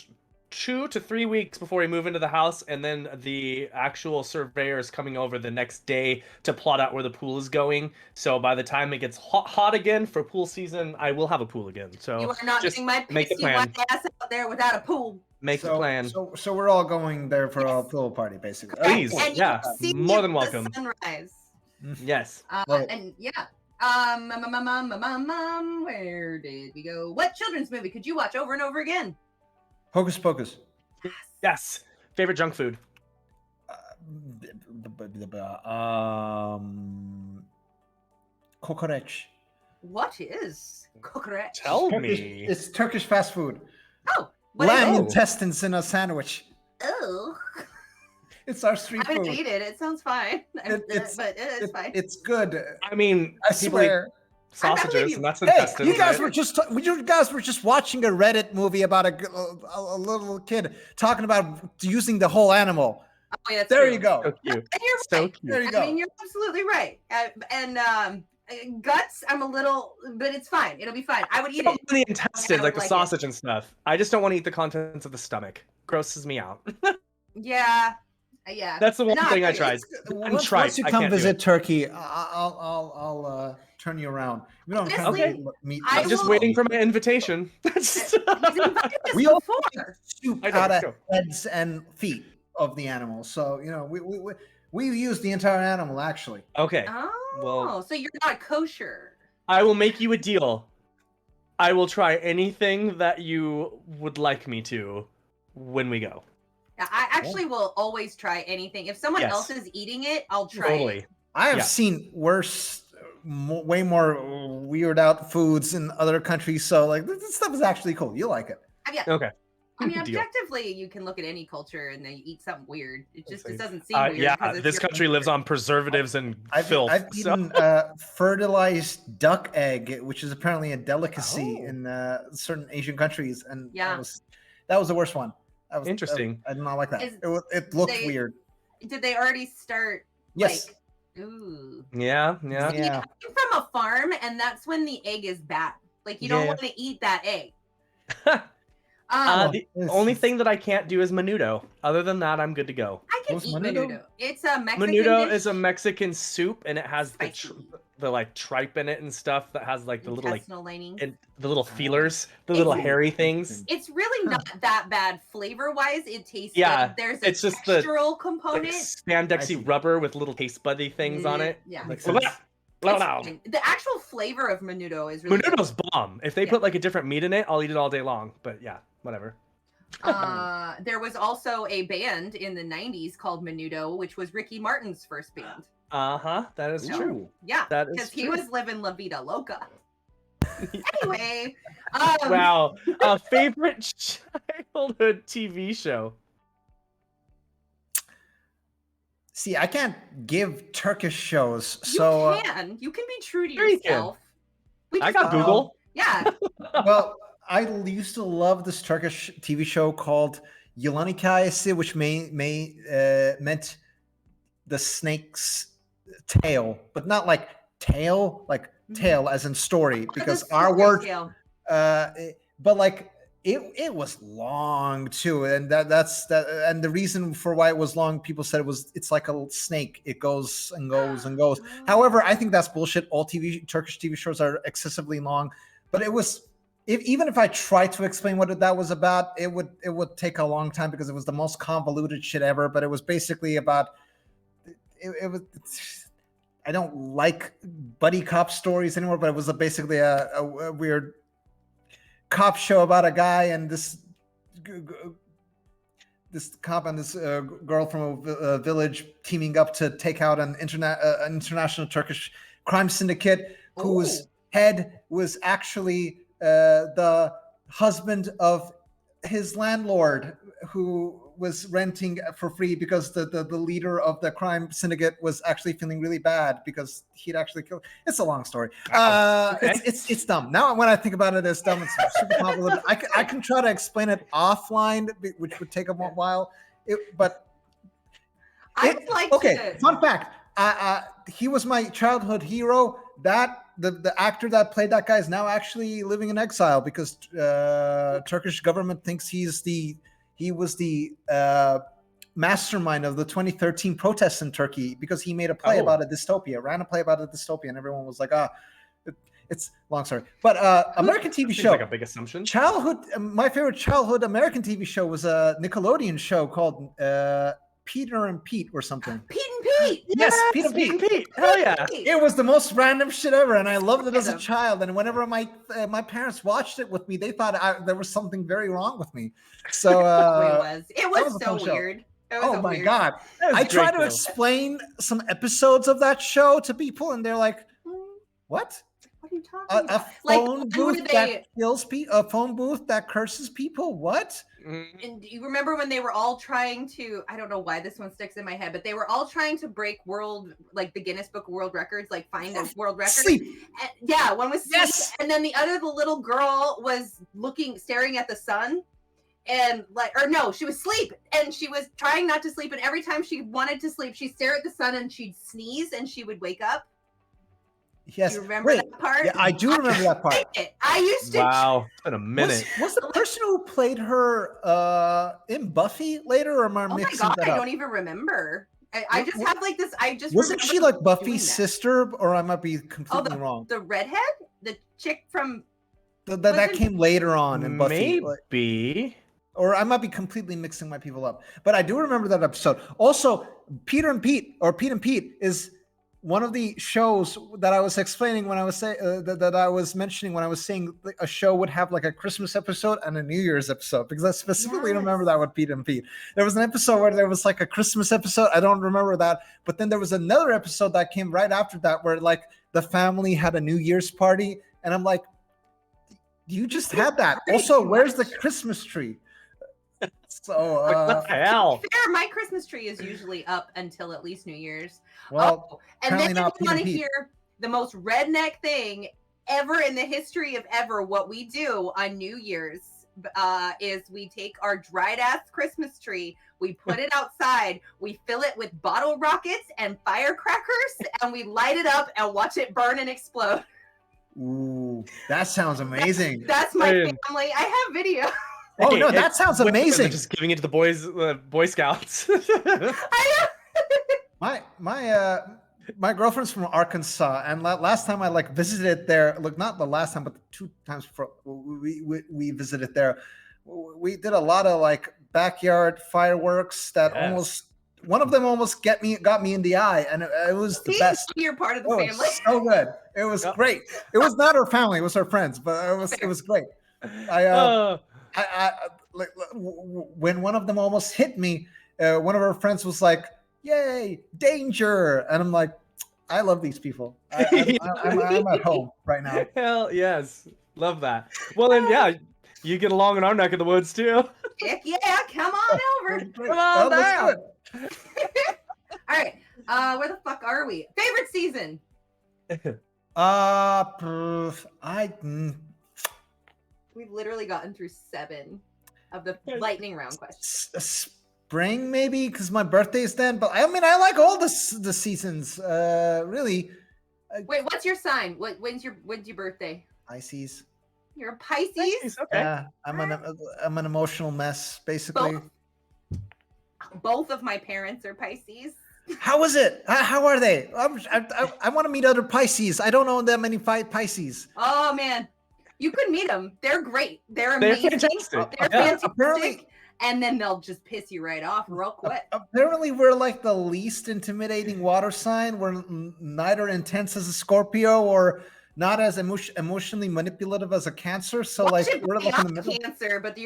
2 to 3 weeks before we move into the house, and then the actual surveyor is coming over the next day to plot out where the pool is going. So by the time it gets hot again for pool season, I will have a pool again. So You are not just getting my make a pissy plan. white ass out there without a pool. Make a plan. So we're all going there for a pool party, basically. Please, And you yeah, can see more than the welcome. sunrise. Yes. Love it. And yeah. Where did we go? What children's movie could you watch over and over again? Hocus Pocus. Yes. Favorite junk food? Kokoreç. What is kokoreç? Tell Turkish, me. it's Turkish fast food. Oh, what is Lamb it? intestines in a sandwich. Oh, It's our street I haven't food. eaten it. It sounds fine. It's Fine. It's good. I mean, I people eat swear. sausages, and that's Hey, intestines. you guys right? were just watching a Reddit movie about a little kid talking about using the whole animal. Oh, yeah, that's There true. you go. So cute. And you're So right. cute. There you I go. mean, you're absolutely right. Guts, I'm a little, but it's fine. It'll be fine. I would eat I don't it. want the intestines, I like would the like sausage and stuff. I just don't want to eat the contents of the stomach. Grosses me out. Yeah. Yeah. That's the one No, thing I it's- tried. I'm Once, tried. once you I come can't do visit it. Turkey, I'll turn you around. We don't come Honestly, to meet. I I'm just will- waiting for my invitation. He's invited us We all before. soup I know, out of sure. heads and feet of the animal. So we use the entire animal actually. Okay. Oh, Well- so you're not kosher. I will make you a deal. I will try anything that you would like me to when we go. Yeah, I actually will always try anything. If someone Yes. else is eating it, I'll try Totally. it. I have Yeah. seen worse, way more weird out foods in other countries. So like this stuff is actually cool. You like it? Yeah. Okay. I mean, Deal. objectively, you can look at any culture and then you eat something weird. It just Let's see. doesn't seem weird. Yeah, 'cause it's this your country lives on preservatives and filth. I've so- eaten fertilized duck egg, which is apparently a delicacy Oh. in certain Asian countries, and Yeah. that was the worst one. Interesting. I did not like that. Is- It looked they- weird. Did they already start? Yes. Like, ooh. Yeah. Yeah. I'm from a farm, and that's when the egg is bad. Like you don't Yeah. want to eat that egg. The only thing that I can't do is menudo. Other than that, I'm good to go. I can What's eat menudo? menudo. It's a Mexican Menudo dish. is a Mexican soup, and it has Spicy. the like tripe in it and stuff that has like the little like intestinal lining. and the little feelers, the little It's- hairy things. It's really not that bad flavor wise. It tastes Yeah, good. There's a it's just the, textural Like component. I see. spandexy rubber with little taste buddy things on it. Yeah. Like, Makes blah, sense. blah, It's blah. fine. The actual flavor of menudo is really good. Menudo's bomb. If they Yeah. put like a different meat in it, I'll eat it all day long. But yeah, whatever. There was also a band in the 90s called Menudo, which was Ricky Martin's first band. That is Yeah. true. Yeah, That is because he true. was living La Vida Loca. Anyway, Wow. Favorite childhood TV show? See, I can't give Turkish shows, you so can be true to Sure you can. yourself. We I just- got Google. Yeah, well, I used to love this Turkish TV show called Yılan Hikayesi, which meant the snake's tail, but not like tail, like tale as in story, because The our sister's word, tale. but like it was long too, and that's that. And the reason for why it was long, people said it's like a snake. It goes and goes and goes. However, I think that's bullshit. All Turkish TV shows are excessively long, but it was. Even if I tried to explain what that was about, it would take a long time because it was the most convoluted shit ever. But it was basically about it was. I don't like buddy cop stories anymore, but it was basically a weird cop show about a guy and this cop and this girl from a village teaming up to take out an international Turkish crime syndicate whose head was actually the husband of his landlord, who was renting for free because the leader of the crime syndicate was actually feeling really bad because he'd actually killed. It's a long story. Okay. It's dumb. Now when I think about it, it's dumb. It's super convoluted. I can try to explain it offline, which would take a while. I'd like okay. to. Fun fact: he was my childhood hero. That the actor that played that guy is now actually living in exile because Turkish government thinks he was the mastermind of the 2013 protests in Turkey because he made a play about a dystopia, ran a play about a dystopia, and everyone was like, it's long story. But American TV show, like a big assumption. My favorite childhood American TV show was a Nickelodeon show called Peter and Pete or something. Pete and Pete. Yes, Pete and Pete. Hell yeah. It was the most random shit ever, and I loved it as a child. And whenever my parents watched it with me, they thought there was something very wrong with me. So it was so weird. Oh my god! I try to explain some episodes of that show to people, and they're like, "What? What are you talking about? A phone booth that kills people? A phone booth that curses people? What?" And do you remember when they were all trying to, I don't know why this one sticks in my head, but they were all trying to break the Guinness Book of World Records, like find a world record. Sleep. And, yeah, one was sleep. Yes. And then the little girl was staring at the sun. And she was asleep and she was trying not to sleep. And every time she wanted to sleep, she'd stare at the sun and she'd sneeze and she would wake up. Yes. Do you remember that part? Yeah, I do remember that part. I used to. Wow. It's been a minute. Was the person who played her in Buffy later, or am I mixing that up? I don't even remember. I just have like this. I just wasn't she like Buffy's sister, or I might be completely wrong. The redhead, the chick from that came later on in Buffy. Maybe. Or I might be completely mixing my people up. But I do remember that episode. Also, Pete and Pete is one of the shows that I was explaining when I was saying that I was mentioning when I was saying a show would have like a Christmas episode and a New Year's episode, because I specifically remember that with Pete and Pete. There was an episode where there was like a Christmas episode. I don't remember that. But then there was another episode that came right after that where like the family had a New Year's party. And I'm like, you just had that. Also, where's the Christmas tree? So what the hell? Fair, my Christmas tree is usually up until at least New Year's. Well, and then if you want to hear the most redneck thing ever in the history of ever, what we do on New Year's is we take our dried ass Christmas tree, we put it outside, we fill it with bottle rockets and firecrackers, and we light it up and watch it burn and explode. Ooh, that sounds amazing. That's my family. I have video. Oh no, that sounds amazing. Just giving it to the Boy Scouts. I know. My girlfriend's from Arkansas, and last time I like visited there, look, not the last time, but the 2 times before we visited there, we did a lot of like backyard fireworks that almost. One of them almost got me in the eye, and it was the best. You're part of the family. So good. It was great. It was not her family; it was her friends, but it was great. When one of them almost hit me, one of her friends was like, "Yay, danger!" And I'm like, "I love these people. I'm at home right now." Hell yes, love that. Well then, you get along in our neck of the woods too. Heck yeah, come on over. Come on down. All right, where the fuck are we? Favorite season? We've literally gotten through 7 of the lightning round questions. Spring, maybe, because my birthday's then. But I mean, I like all the seasons. Really, Wait, what's your sign? When's your birthday? Pisces. You're a Pisces. Okay. Yeah, I'm an emotional mess, basically. Both of my parents are Pisces. How is it? How are they? I want to meet other Pisces. I don't know that many Pisces. Oh man, you could meet them. They're great. They're amazing. Fantastic. They're Yeah. fantastic. Apparently, And then they'll just piss you right off real quick. apparently, we're like the least intimidating water sign. We're neither intense as a Scorpio or not as emotionally manipulative as a Cancer. So Well, like shit, we're like in the middle. Cancer, but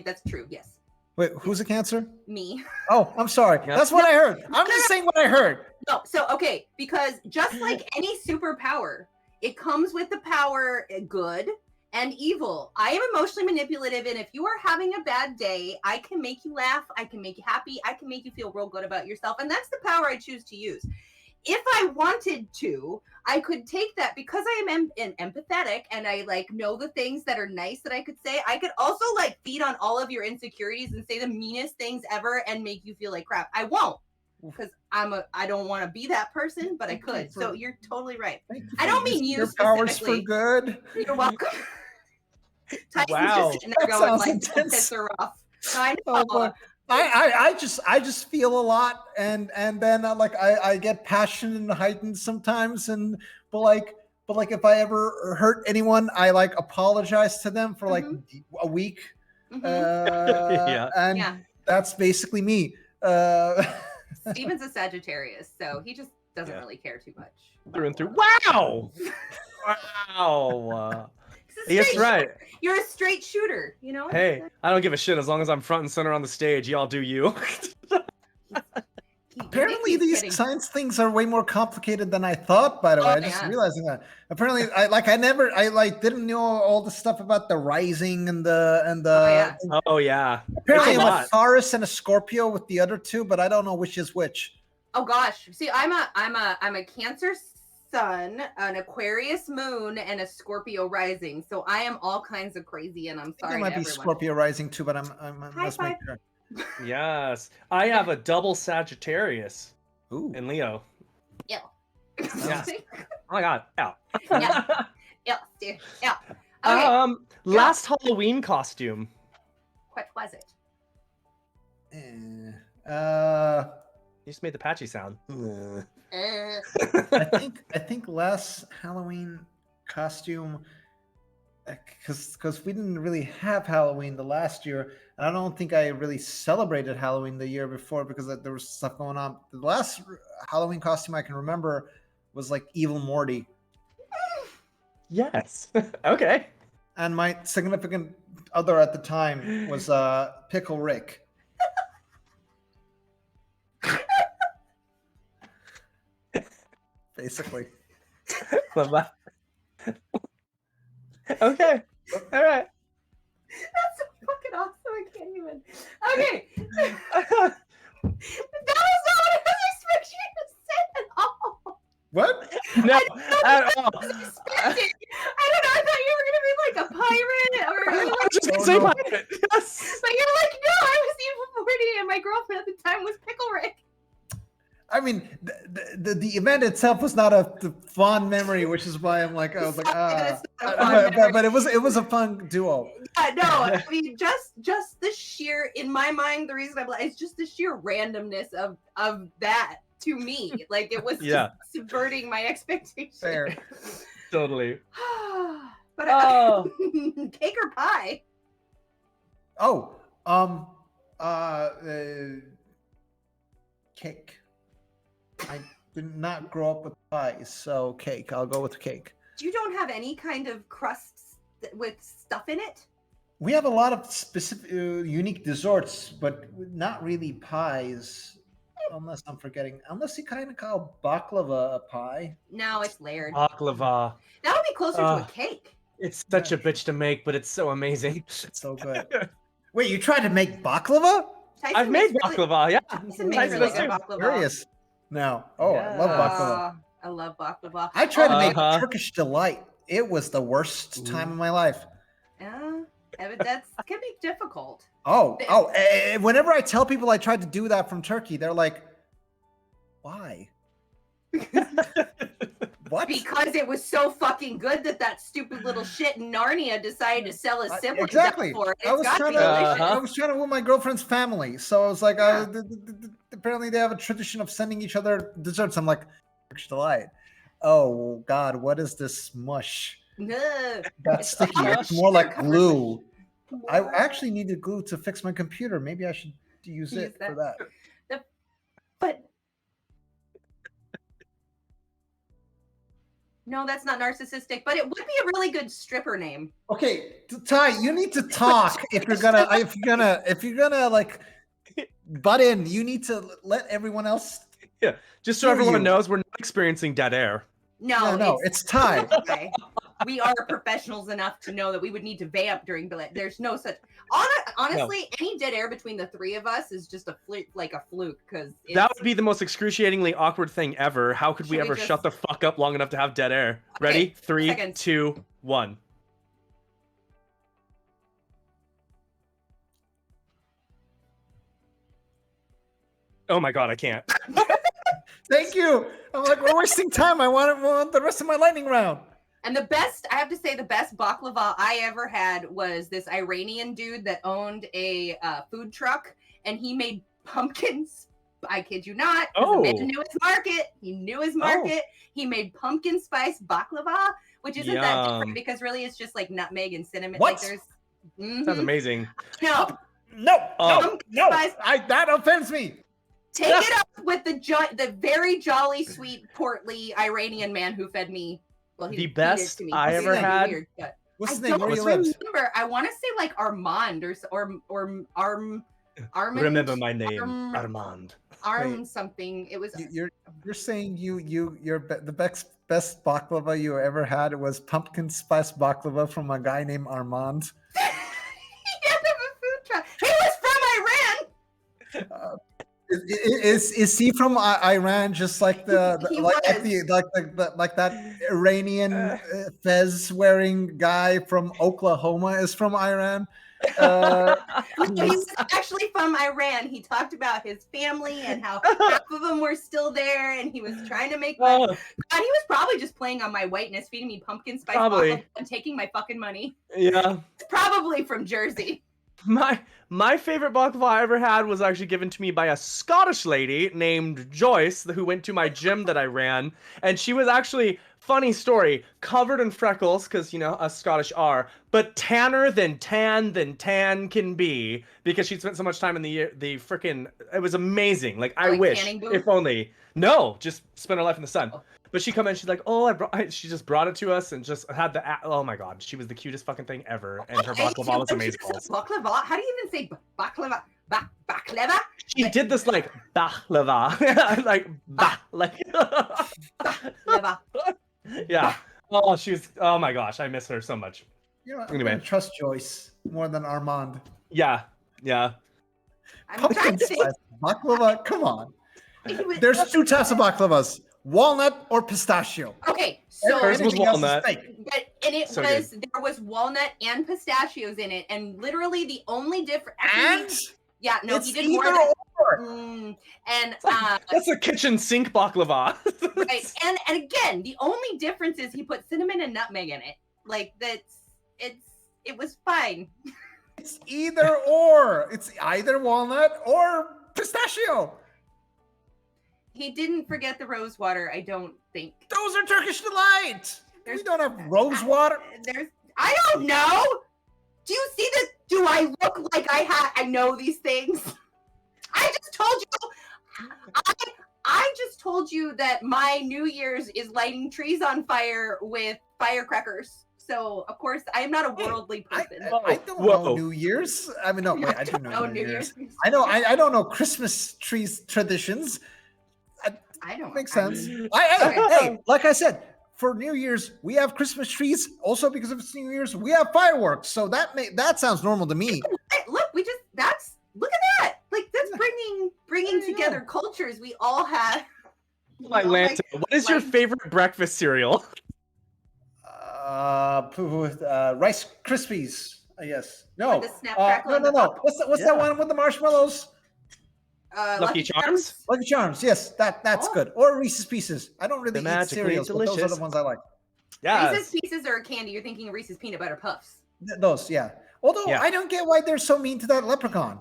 that's true. Yes, Wait, who's a Cancer? me. Oh, I'm sorry. Yep. That's what I heard. I'm just saying what I heard. No, so okay, because just like any superpower, it comes with the power good and evil. I am emotionally manipulative, and if you are having a bad day, I can make you laugh, I can make you happy, I can make you feel real good about yourself, and that's the power I choose to use. If I wanted to, I could take that because I am empathetic and I like know the things that are nice that I could say. I could also like feed on all of your insecurities and say the meanest things ever and make you feel like crap. I won't, because I don't want to be that person, but I could. So you're totally right. I don't mean you Your powers for specifically. good. You're welcome. Tyson's Wow. just sitting there That going sounds like, intense. don't piss her off. I know. Oh, boy. I just feel a lot, and then I get passionate and heightened sometimes, but like if I ever hurt anyone, I like apologize to them for like a week, Yeah. and Yeah. that's basically me. Steven's a Sagittarius, so he just doesn't Yeah. really care too much. Through and through. Wow. Wow. Yes, right. You're a straight shooter, you know? Hey, I don't give a shit as long as I'm front and center on the stage. Y'all do you. Apparently, He's these kidding. science things are way more complicated than I thought. By the way, Oh, I just yeah. realizing that. Apparently, I didn't know all the stuff about the rising and the. Oh, yeah. Oh yeah. Apparently, It's I'm a a lot. Taurus and a Scorpio with the other two, but I don't know which is which. Oh gosh. See, I'm a Cancer sun, an Aquarius moon, and a Scorpio rising. So I am all kinds of crazy, and I'm I think sorry I might to be everyone. Scorpio rising too, but I High must make five. sure. Yes. I have a double Sagittarius Ooh. in Leo. Yeah. Yes. Oh my god. Ow. Yeah. Yeah. Yeah. Okay. Last Halloween costume. What was it? You just made the patchy sound. I think last Halloween costume, because we didn't really have Halloween the last year, and I don't think I really celebrated Halloween the year before because there was stuff going on. The last Halloween costume I can remember was like Evil Morty, Yes. Okay. and my significant other at the time was Pickle Rick. Basically. Love that. Okay. All right. That's so fucking awesome. I can't even. Okay. That was not what I was expecting you to say at all. What? No, at all. I was expecting. I don't know. I thought you were gonna be like a pirate, or I like, was just gonna Oh, say no. pirate. Yes. but you're like, no, I was Evil Morty, and my girlfriend at the time was Pickle Rick. I mean, the event itself was not a fond memory, which is why I'm like, I was like, It's not a fond memory. but it was a fun duo. Yeah, no, I mean, just the sheer, in my mind, the reason I'm like, it's just the sheer randomness of that to me. Like it was Yeah. just subverting my expectations. Fair. Totally. But Oh. cake or pie? Oh, cake. I did not grow up with pies, so cake. I'll go with cake. You don't have any kind of crusts with stuff in it? We have a lot of specific, unique desserts, but not really pies. Unless I'm forgetting. Unless you kind of call baklava a pie. No, it's layered. Baklava. That would be closer to a cake. It's such a bitch to make, but it's so amazing. So good. Wait, you tried to make baklava? Tyson I've made makes really- baklava, yeah. Tyson makes Tyson really does good too. baklava. Curious. No. Oh, I love baklava. I love baklava. I tried to make Uh-huh. Turkish delight. It was the worst time of my life. Yeah, but that can be difficult. Whenever I tell people I tried to do that from Turkey, they're like, why? What? Because it was so fucking good that stupid little shit in Narnia decided to sell his siblings Exactly. out for it. I It's was got to trying be to. delicious. I was trying to win my girlfriend's family, so I was like, Yeah. apparently they have a tradition of sending each other desserts. I'm like, Turkish delight. Oh God, what is this mush? No. That's sticky. It's more like glue. I actually needed glue to fix my computer. Maybe I should use it for that. But no, that's not narcissistic, but it would be a really good stripper name. Okay, Ty, you need to talk if you're gonna like butt in. You need to let everyone else. Yeah, just so Hear everyone you. knows, we're not experiencing dead air. No, It's Ty. Okay. We are professionals enough to know that we would need to vamp during the. There's no such. Honestly, any dead air between the three of us is just a fluke, because That would be the most excruciatingly awkward thing ever. How could we Should we ever just- shut the fuck up long enough to have dead air? Ready? Okay, 3, seconds. 2, 1. Oh my god, I can't. Thank you. I'm like, we're wasting time. I want the rest of my lightning round. And the best, I have to say, the best baklava I ever had was this Iranian dude that owned a food truck, and he made pumpkins. I kid you not. The man knew his market. He knew his market. He made pumpkin spice baklava, which isn't that different because really it's just like nutmeg and cinnamon. What? Like there's. Sounds amazing. No. No. Spice. That offends me. Take it up with the very jolly, sweet, portly Iranian man who fed me. Well, The best I ever had. Weird, but What's his I name? Where don't he lives? remember. I want to say like Armand or Armand. Remember my name, Arm- Armand. Wait, something. It was. You're saying the best baklava you ever had was pumpkin spice baklava from a guy named Armand. He had a food truck. He was from Iran. Is he from Iran? Just like that Iranian fez wearing guy from Oklahoma is from Iran. No, he was actually from Iran. He talked about his family and how half of them were still there, and he was trying to make money. God, he was probably just playing on my whiteness, feeding me pumpkin spice baklava and taking my fucking money. Yeah. Probably from Jersey. My favorite baklava I ever had was actually given to me by a Scottish lady named Joyce, who went to my gym that I ran, and she was actually, funny story, covered in freckles, because, you know, us Scottish are, but tanner than tan can be, because she'd spent so much time in the frickin', it was amazing. Like I wish, if only. No, just spent her life in the sun. But she come in, she's like, oh, she just brought it to us and just had oh my god, she was the cutest fucking thing ever, and her baklava was amazing. Baklava? How do you even say baklava? Baklava? She did this like baklava, like baklava. Yeah. Oh, she was. Oh my gosh, I miss her so much. You know, Anyway. I trust Joyce more than Armand. Yeah. I'm trying to think. Baklava, come on. There's two types of baklavas: walnut or pistachio. Okay, so hers was walnut. There was walnut and pistachios in it, and literally the only difference. Yeah, no, he did more than. That's a kitchen sink baklava. Right, and again, the only difference is he put cinnamon and nutmeg in it. Like it was fine. It's either or. It's either walnut or pistachio. He didn't forget the rose water, I don't think. Those are Turkish delight. We don't have rose water. I don't know. Do you see this? Do I look like I know these things? I just told you. I just told you that my New Year's is lighting trees on fire with firecrackers. So of course I am not a worldly person. I don't know New Year's. I mean, no, wait, I do know New Year's. I know. I don't know Christmas trees traditions. I don't. Makes sense. Hey, like I said, for New Year's we have Christmas trees. Also, because of it's New Year's, we have fireworks. So that sounds normal to me. Look, look at that. Like that's bringing together cultures. We all have. What is your favorite breakfast cereal? Rice Krispies, I guess. No. The snap, crackle, no. What's that one with the marshmallows? Lucky Charms? Lucky Charms, yes, that's good. Or Reese's Pieces. I don't really They're eat magically cereals, but those are delicious. the ones I like. Reese's Yes. Pieces are a candy. You're thinking Reese's Peanut Butter Puffs. Those, yeah. Although Yeah. I don't get why they're so mean to that leprechaun.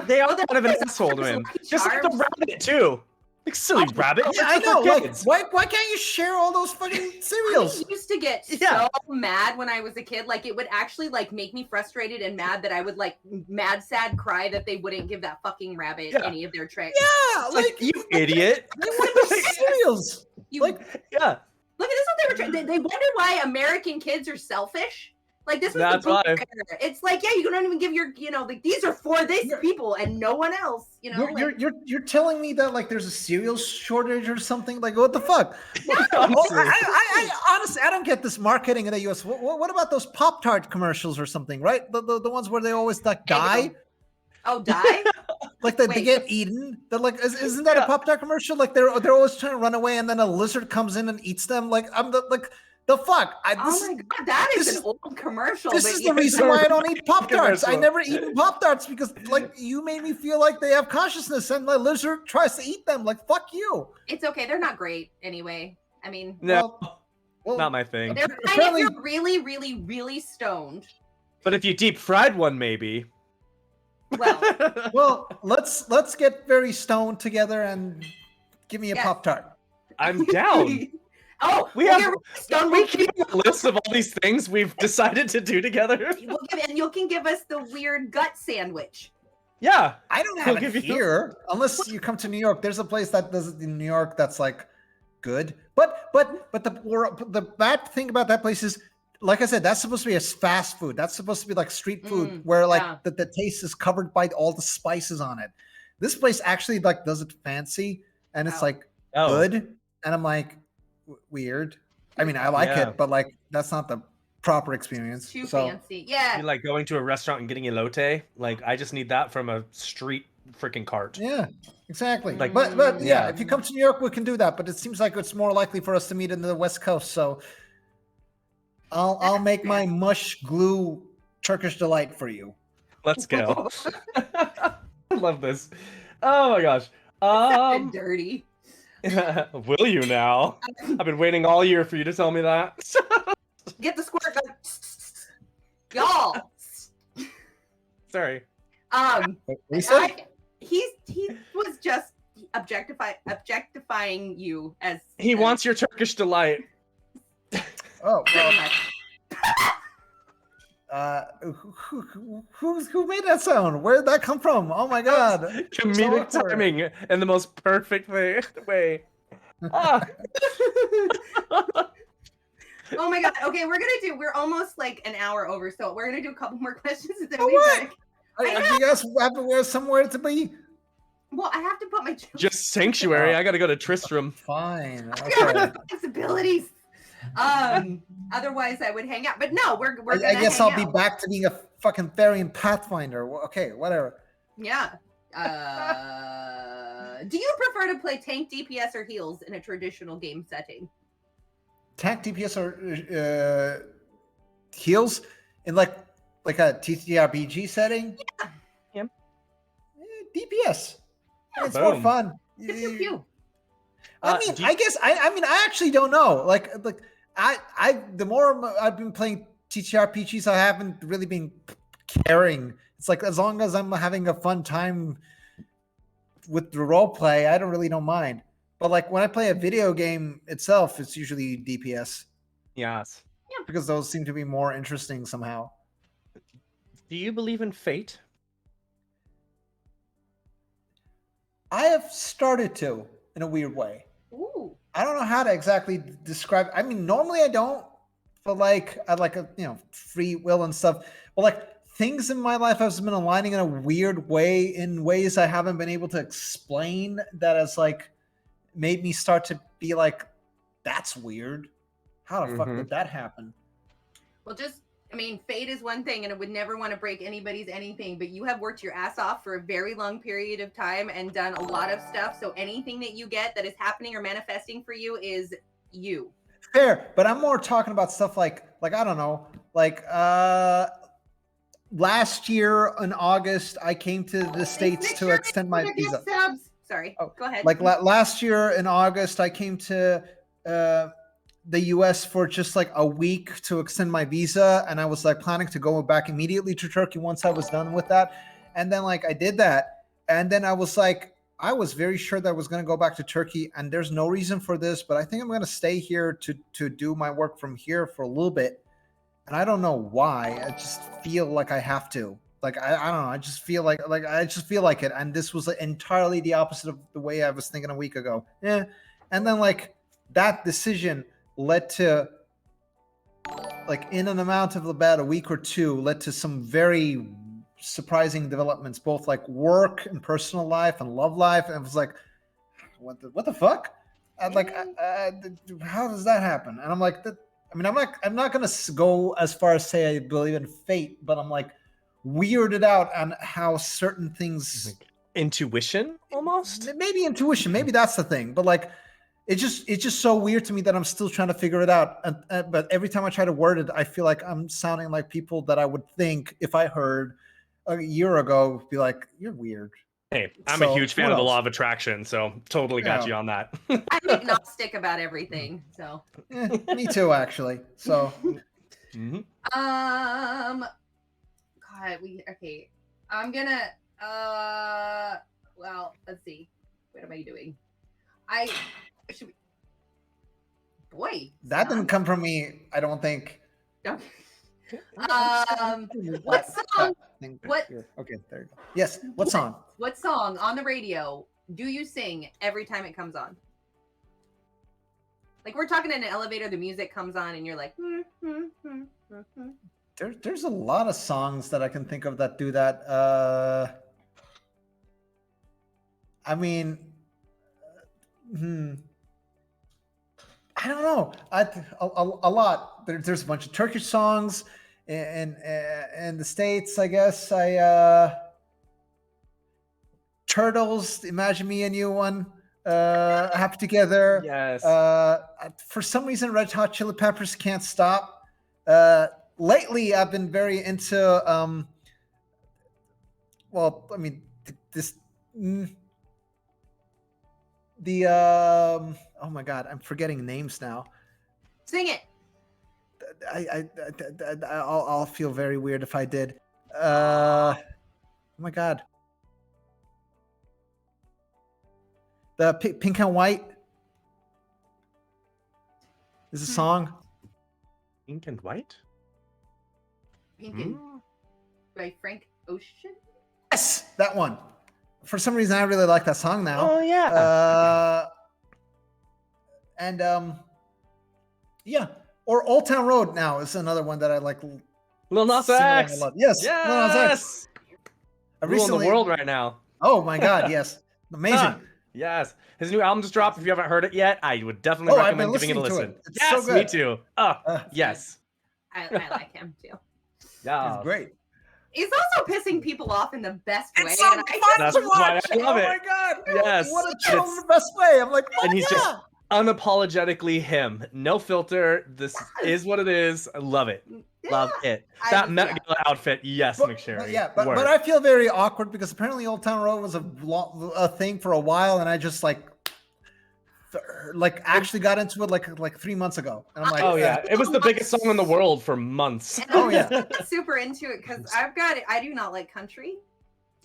They are well, kind of an there's asshole to Lucky him. Just like the Charms. rabbit, too. Like, silly rabbit. Yeah, I It's for know. Like, kids. why can't you share all those fucking cereals? I used to get Yeah. so mad when I was a kid. Like, it would actually like make me frustrated and mad that I would like mad, sad cry that they wouldn't give that fucking rabbit any of their tricks. Yeah, Like, you idiot. they want the cereals. You, Like, Yeah. look at this! What they were trying. They wonder why American kids are selfish. Like this was That's the why. bootlegger. It's like, yeah, you don't even give your, like these are for this people and no one else. you're telling me that like there's a cereal shortage or something? Like, what the fuck? Honestly. I honestly, I don't get this marketing in the U.S. What about those Pop-Tart commercials or something? Right, the ones where they always like die. Oh, die? Like they Wait. get eaten. They're like, isn't that a Pop-Tart commercial? Like they're always trying to run away, and then a lizard comes in and eats them. Like the fuck. Oh my god, that is an old commercial. This but is yeah. the reason why I don't eat Pop-Tarts. I Commercial. never eaten Pop-Tarts because like you made me feel like they have consciousness, and the lizard tries to eat them. Like fuck you. It's okay. They're not great anyway. I mean, No, Well, not my thing. they're fine if apparently- you're really, really, really stoned. But if you deep fried one, maybe. Well, well, let's get very stoned together and give me a Yes. Pop-Tart. I'm down. Oh, We we'll have- get really stoned. Can we keep a list of all these things we've decided to do together? And you can give us the weird gut sandwich. Yeah. I don't We'll have it give you- here unless you come to New York. There's a place that does it in New York that's like good. But the bad thing about that place is, like I said, that's supposed to be a fast food. That's supposed to be like street food where like yeah. the taste is covered by all the spices on it. This place actually like does it fancy and it's Oh. like Oh. good. And I'm like weird. I mean, I like Yeah. it, but like that's not the proper experience. Too So fancy. Yeah. You like going to a restaurant and getting elote? Like, I just need that from a street freaking cart. yeah, exactly. Like- but yeah, Yeah. if you come to New York, we can do that. But it seems like it's more likely for us to meet in the West Coast. So I'll make my mush glue Turkish delight for you. Let's go. I love this. Oh my gosh. Dirty. Will you now? I've been waiting all year for you to tell me that. Get the squirt gun. Y'all. Sorry. Lisa? He was just objectifying you as He wants your Turkish delight. Oh, pretty well, much. who made that sound? Where did that come from? Oh my god! Comedic So awkward. timing in the most perfect way. Ah. Oh my god. Okay, we're almost like an hour over, so we're gonna do a couple more questions and then Oh, we what? I Do you guys have to wear somewhere to be? well, I have to put my Just sanctuary. I gotta go to Tristram. Fine. I got Okay. responsibilities. Otherwise I would hang out. But no, we're gonna I guess hang I'll be out. back to being a fucking fairy and Pathfinder. Okay, whatever. Yeah. Do you prefer to play tank, DPS, or heals in a traditional game setting? Tank DPS or heals in like a TTRPG setting? Yeah. DPS. Yeah, It's more boom. fun. Pew, pew, pew. I mean, do you- I guess I mean I actually don't know. Like I the more I've been playing TTRPGs, I haven't really been caring. It's like as long as I'm having a fun time with the role play, I don't mind. But like when I play a video game itself, it's usually DPS Yes. because those seem to be more interesting somehow. Do you believe in fate? I have started to in a weird way. Ooh. I don't know how to exactly describe. I mean, normally I don't, but like I like a free will and stuff. But like things in my life have been aligning in a weird way, in ways I haven't been able to explain. That has like made me start to be like, that's weird. How the fuck Mhm. did that happen? Well, fate is one thing, and I would never want to break anybody's anything, but you have worked your ass off for a very long period of time and done a lot of stuff. So anything that you get that is happening or manifesting for you is you. Fair, but I'm more talking about stuff like I don't know, like last year in August, I came to the States Make to sure extend my you visa. gift subs. Sorry, go ahead. Like last year in August, I came to the US for just like a week to extend my visa. And I was like planning to go back immediately to Turkey once I was done with that. And then like I did that. And then I was like, I was very sure that I was going to go back to Turkey. And there's no reason for this, but I think I'm going to stay here to do my work from here for a little bit. And I don't know why. I just feel like I have to. Like I don't know. I just feel like I just feel like it. And this was entirely the opposite of the way I was thinking a week ago. Yeah. And then like that decision led to like in an amount of about a week or two led to some very surprising developments, both like work and personal life and love life. And it was like, what the fuck? And like, how does that happen? And I'm like, I mean, I'm not gonna go as far as say I believe in fate, but I'm like weirded out on how certain things, intuition almost. Maybe intuition, maybe that's the thing. But like, it's just so weird to me that I'm still trying to figure it out. But every time I try to word it, I feel like I'm sounding like people that I would think if I heard a year ago be like, "You're weird." Hey, I'm a huge fan of the law of attraction, so totally got you on that. I'm agnostic about everything, so. Me too, actually. So, God, okay. I'm gonna. Well, let's see. What am I doing? Should we... Boy, that didn't come from me. I don't think. Okay. What song? What? Okay, there you go. Yes. What song? What song on the radio do you sing every time it comes on? Like we're talking in an elevator, the music comes on, and you're like. There's a lot of songs that I can think of that do that. I mean, I don't know. A lot. There's a bunch of Turkish songs in the States. I guess Turtles. Imagine Me and You one. Happy Together. Yes. For some reason, Red Hot Chili Peppers, Can't Stop. Lately, I've been very into. Well, I mean, oh my god, I'm forgetting names now. Sing it. I'll feel very weird if I did. Oh my god. The Pink and White is a song. Pink and White? Pink and by Frank Ocean? Yes, that one. For some reason, I really like that song now. Oh yeah. Yeah. Or Old Town Road now is another one that I like. Lil Nas X. Yes. Yes. Lil Nas X. Ruling the world right now. Oh my god, yes. Amazing. Yes. His new album just dropped. If you haven't heard it yet, I would definitely recommend giving it a listen. It's so good. Me too. Yes. I like him too. Yeah. It's great. He's also pissing people off in the best way. It's so fun That's to watch. why I love it. Oh my god. Yes. What a chill in the best way. I'm like, and he's just unapologetically him. No filter. This is what it is. I love it. Love it. That Met Gala outfit, yes, McSherry. Yeah, but I feel very awkward because apparently Old Town Road was a thing for a while, and I just like actually got into it like 3 months ago. And I'm like, oh yeah, it was the biggest song in the world for months. Oh yeah, super into it because I do not like country,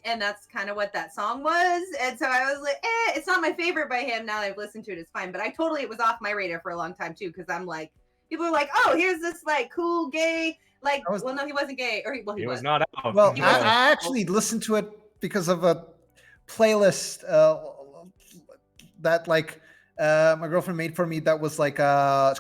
and that's kind of what that song was. And so I was like, it's not my favorite by him. Now that I've listened to it, it's fine. But it was off my radar for a long time too, because I'm like, people are like, oh, here's this like cool gay, like, well, no, he wasn't gay, or he was not out. Well, I actually listened to it because of a playlist that like my girlfriend made for me that was like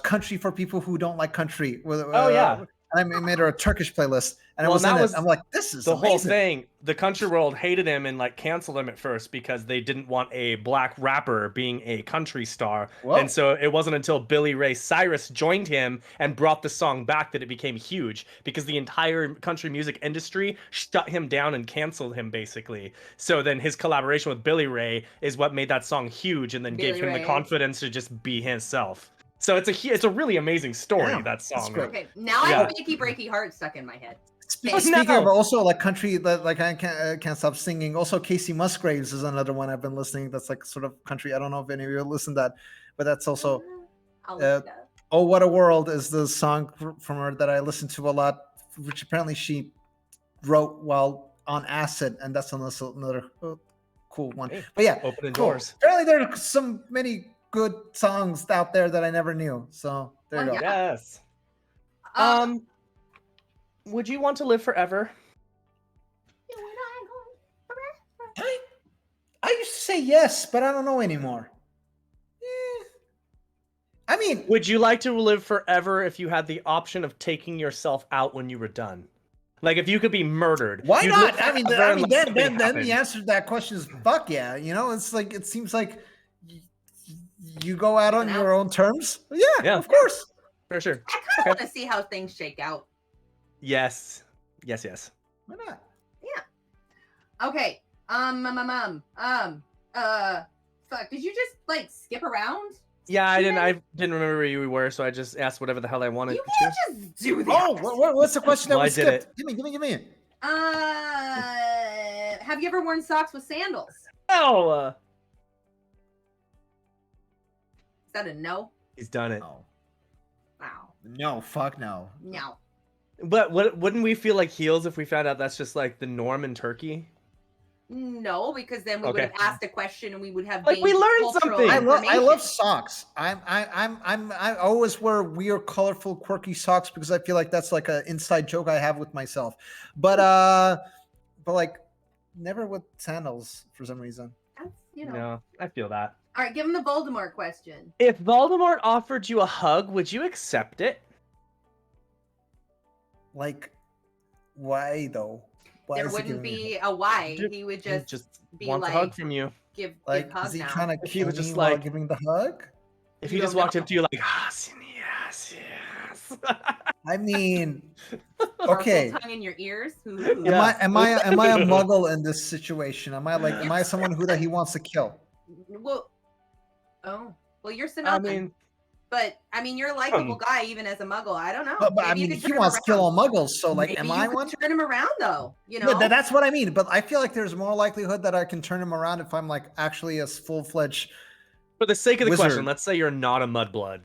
country for people who don't like country. Oh yeah. I made her a Turkish playlist, and it was in it. I'm like, this is the amazing. whole thing. The country world hated him and like canceled him at first because they didn't want a black rapper being a country star. Whoa. And so it wasn't until Billy Ray Cyrus joined him and brought the song back that it became huge, because the entire country music industry shut him down and canceled him basically. So then his collaboration with Billy Ray is what made that song huge, and then gave him the confidence to just be himself. So it's a really amazing story, that song. Okay, now I have Achy Breaky Heart stuck in my head. Speaking of no. also like country that like I can't stop singing. Also, Casey Musgraves is another one I've been listening. That's like sort of country. I don't know if any of you listen to that, but that's also I'll look it up. "Oh What a World" is the song from her that I listen to a lot, which apparently she wrote while on acid, and that's another cool one. Hey, But yeah, opening cool. doors. Apparently, there are some many good songs out there that I never knew. So there you Well, go. yeah. Yes. Would you want to live forever? I used to say yes, but I don't know anymore. I mean, Would you like to live forever if you had the option of taking yourself out when you were done? Like if you could be murdered. why you'd not? live I mean, forever unless then something the happened. answer to that question is fuck yeah. You know, it's like it seems like you go out on your own terms. Yeah, of course. For sure. I kind of want to see how things shake out. Yes. Yes. Why not? Okay. Fuck. Did you just like skip around? Yeah, I didn't remember where you were, so I just asked whatever the hell I wanted You to. can't just do that. Oh, what's the question that Well, was I did skipped? Give me. Have you ever worn socks with sandals? Oh, Is that a no? he's done it. No. Wow. No, fuck no. No. But wouldn't we feel like heels if we found out that's just like the norm in Turkey? No, because then we would have asked a question and we would have Like, we gained learned cultural something. I love information. socks. I always wear weird, colorful, quirky socks because I feel like that's like an inside joke I have with myself. But like never with sandals for some reason. That's, No, I feel that. All right, give him the Voldemort question. If Voldemort offered you a hug, would you accept it? Like, why though? Why There is he wouldn't giving me be a why. Dude, He would He just be wants like, a hug from you. give like, hug is he now. trying to If he kill was me just while like- giving the hug? If You he just don't walked know. up to you like, yes. I mean, Partial okay. tongue in your ears. Yeah. Am I a muggle in this situation? Am I someone who that he wants to kill? Well, you're Sinan. I mean, But I mean, you're a likable guy even as a muggle. I don't know. But I Maybe you mean, could he turn wants him to kill around. all muggles, so like, Maybe am you I could one? turn him around though. You know. No, that's what I mean. But I feel like there's more likelihood that I can turn him around if I'm like actually a full-fledged. for the sake of the Wizard. question, let's say you're not a mudblood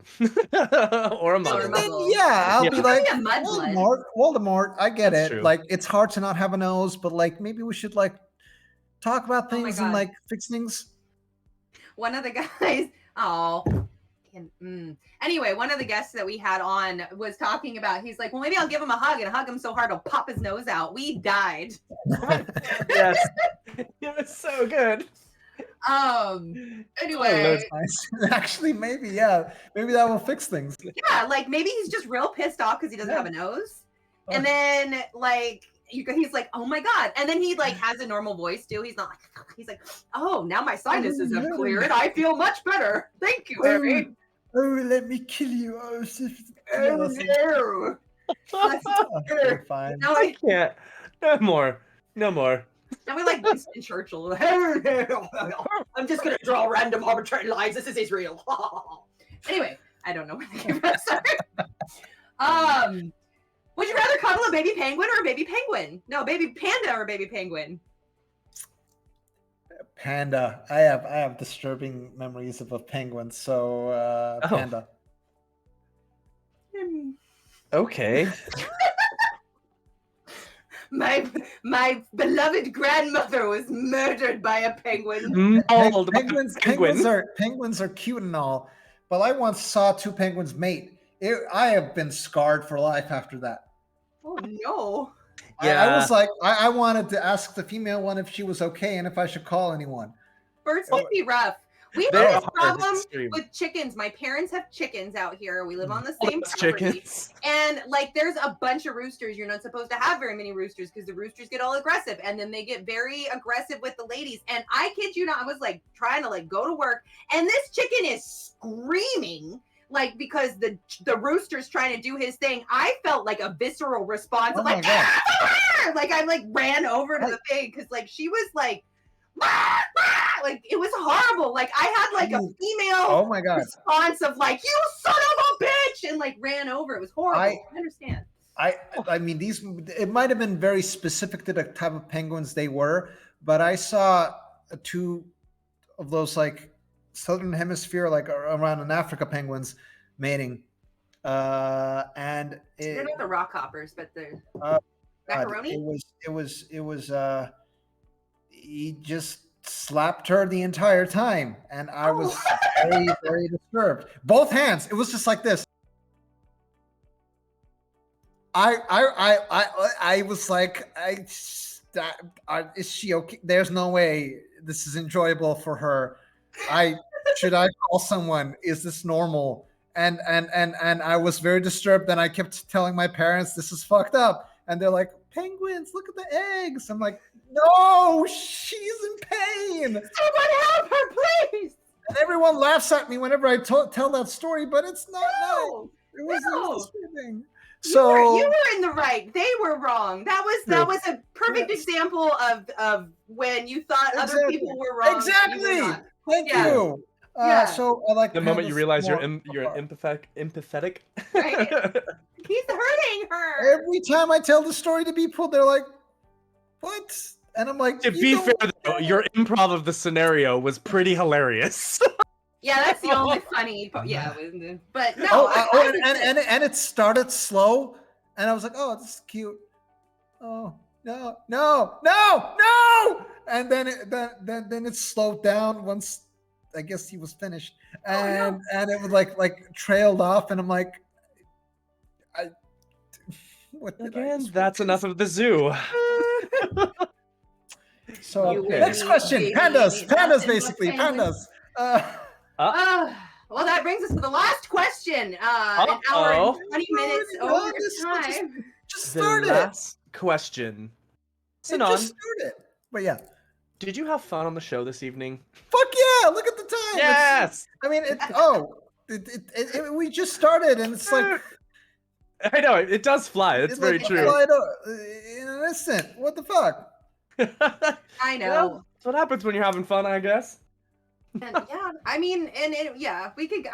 or a muggle. Muggle. Then, yeah, I'll be Yeah. like Maybe a mudblood. Voldemort. I get That's it. true. Like, it's hard to not have a nose, but like maybe we should like talk about Oh my things and God. like fix things. One of the guys. Anyway, one of the guests that we had on was talking about. He's like, well, maybe I'll give him a hug and hug him so hard he'll pop his nose out. We died. Yes, it was so good. Anyway, Nice. Actually, maybe that will fix things. yeah, like maybe he's just real pissed off because he doesn't have a nose, and then like he's like, oh my God, and then he like has a normal voice too. He's not like, he's like, oh, now my sinuses have cleared. I feel much better. Thank you, Harry. Oh, let me kill you. Oh, Oh no. okay, fine. Now I can't. No more. Now we like Winston Churchill. I'm just gonna draw random arbitrary lines. This is Israel. Anyway, I don't know where they came from. Sorry. Would you rather cuddle a baby penguin or a baby penguin? No, baby panda or a baby penguin? Panda. I have disturbing memories of a penguin, so panda. Okay. My beloved grandmother was murdered by a penguin. Penguins are cute and all, but I once saw two penguins mate. I have been scarred for life after that. Oh no. Yeah. I was like, I wanted to ask the female one if she was okay and if I should call anyone. Birds can be rough. We They have this are problem extreme. with chickens. My parents have chickens out here. We live on the same Those property. chickens. And like there's a bunch of roosters. You're not supposed to have very many roosters because the roosters get all aggressive and then they get very aggressive with the ladies. And I kid you not, I was like trying to like go to work and this chicken is screaming like because the rooster's trying to do his thing. I felt like a visceral response of like like I like ran over to the thing because like she was like like it was horrible. Like I had like a female response of like you son of a bitch and like ran over. It was horrible. I understand. I mean, these, it might have been very specific to the type of penguins they were, but I saw two of those like southern hemisphere, like around in Africa penguins mating. And They're it, not the rock hoppers, but the uh, God, macaroni. he just slapped her the entire time. And I Oh. was very, very disturbed. Both hands. It was just like this. I was like, is she okay? There's no way this is enjoyable for her. Should I call someone? Is this normal? And I was very disturbed. And I kept telling my parents, this is fucked up. And they're like, penguins, look at the eggs. I'm like, no, she's in pain. Someone help her, please. And everyone laughs at me whenever I tell that story, but it's not No, nice. It was no. disturbing. You So were in the right. They were wrong. That was a perfect Yes. example of when you thought other Exactly. people were wrong. You were Exactly. not. Thank Yeah. you. Yeah. So I like The moment you pandas realize you're more. you're empathetic. Right. He's hurting her. Every time I tell the story to people, they're like, "What?" And I'm like, To "You be don't fair, though, know." your improv of the scenario was pretty hilarious. Yeah, that's the only funny part. Yeah, but no. Oh, and it started slow, and I was like, "Oh, this is cute." Oh no, no, no, no! And then it slowed down once I guess he was finished, and it was like trailed off, and I'm like, what did I Again, just that's witness? enough of the zoo. So You next will question, be pandas, nothing but basically penguins. pandas. Well, that brings us to the last question. An hour and 20 minutes over time. Just The started. last question. It Sinan, just started. But yeah, did you have fun on the show this evening? fuck yeah! Look at the time. Yes. I mean, we just started, and it's like I know it does fly. It's very like true. flied in an instant. What the fuck? I know. Well, that's what happens when you're having fun, I guess. And yeah, I mean, we could.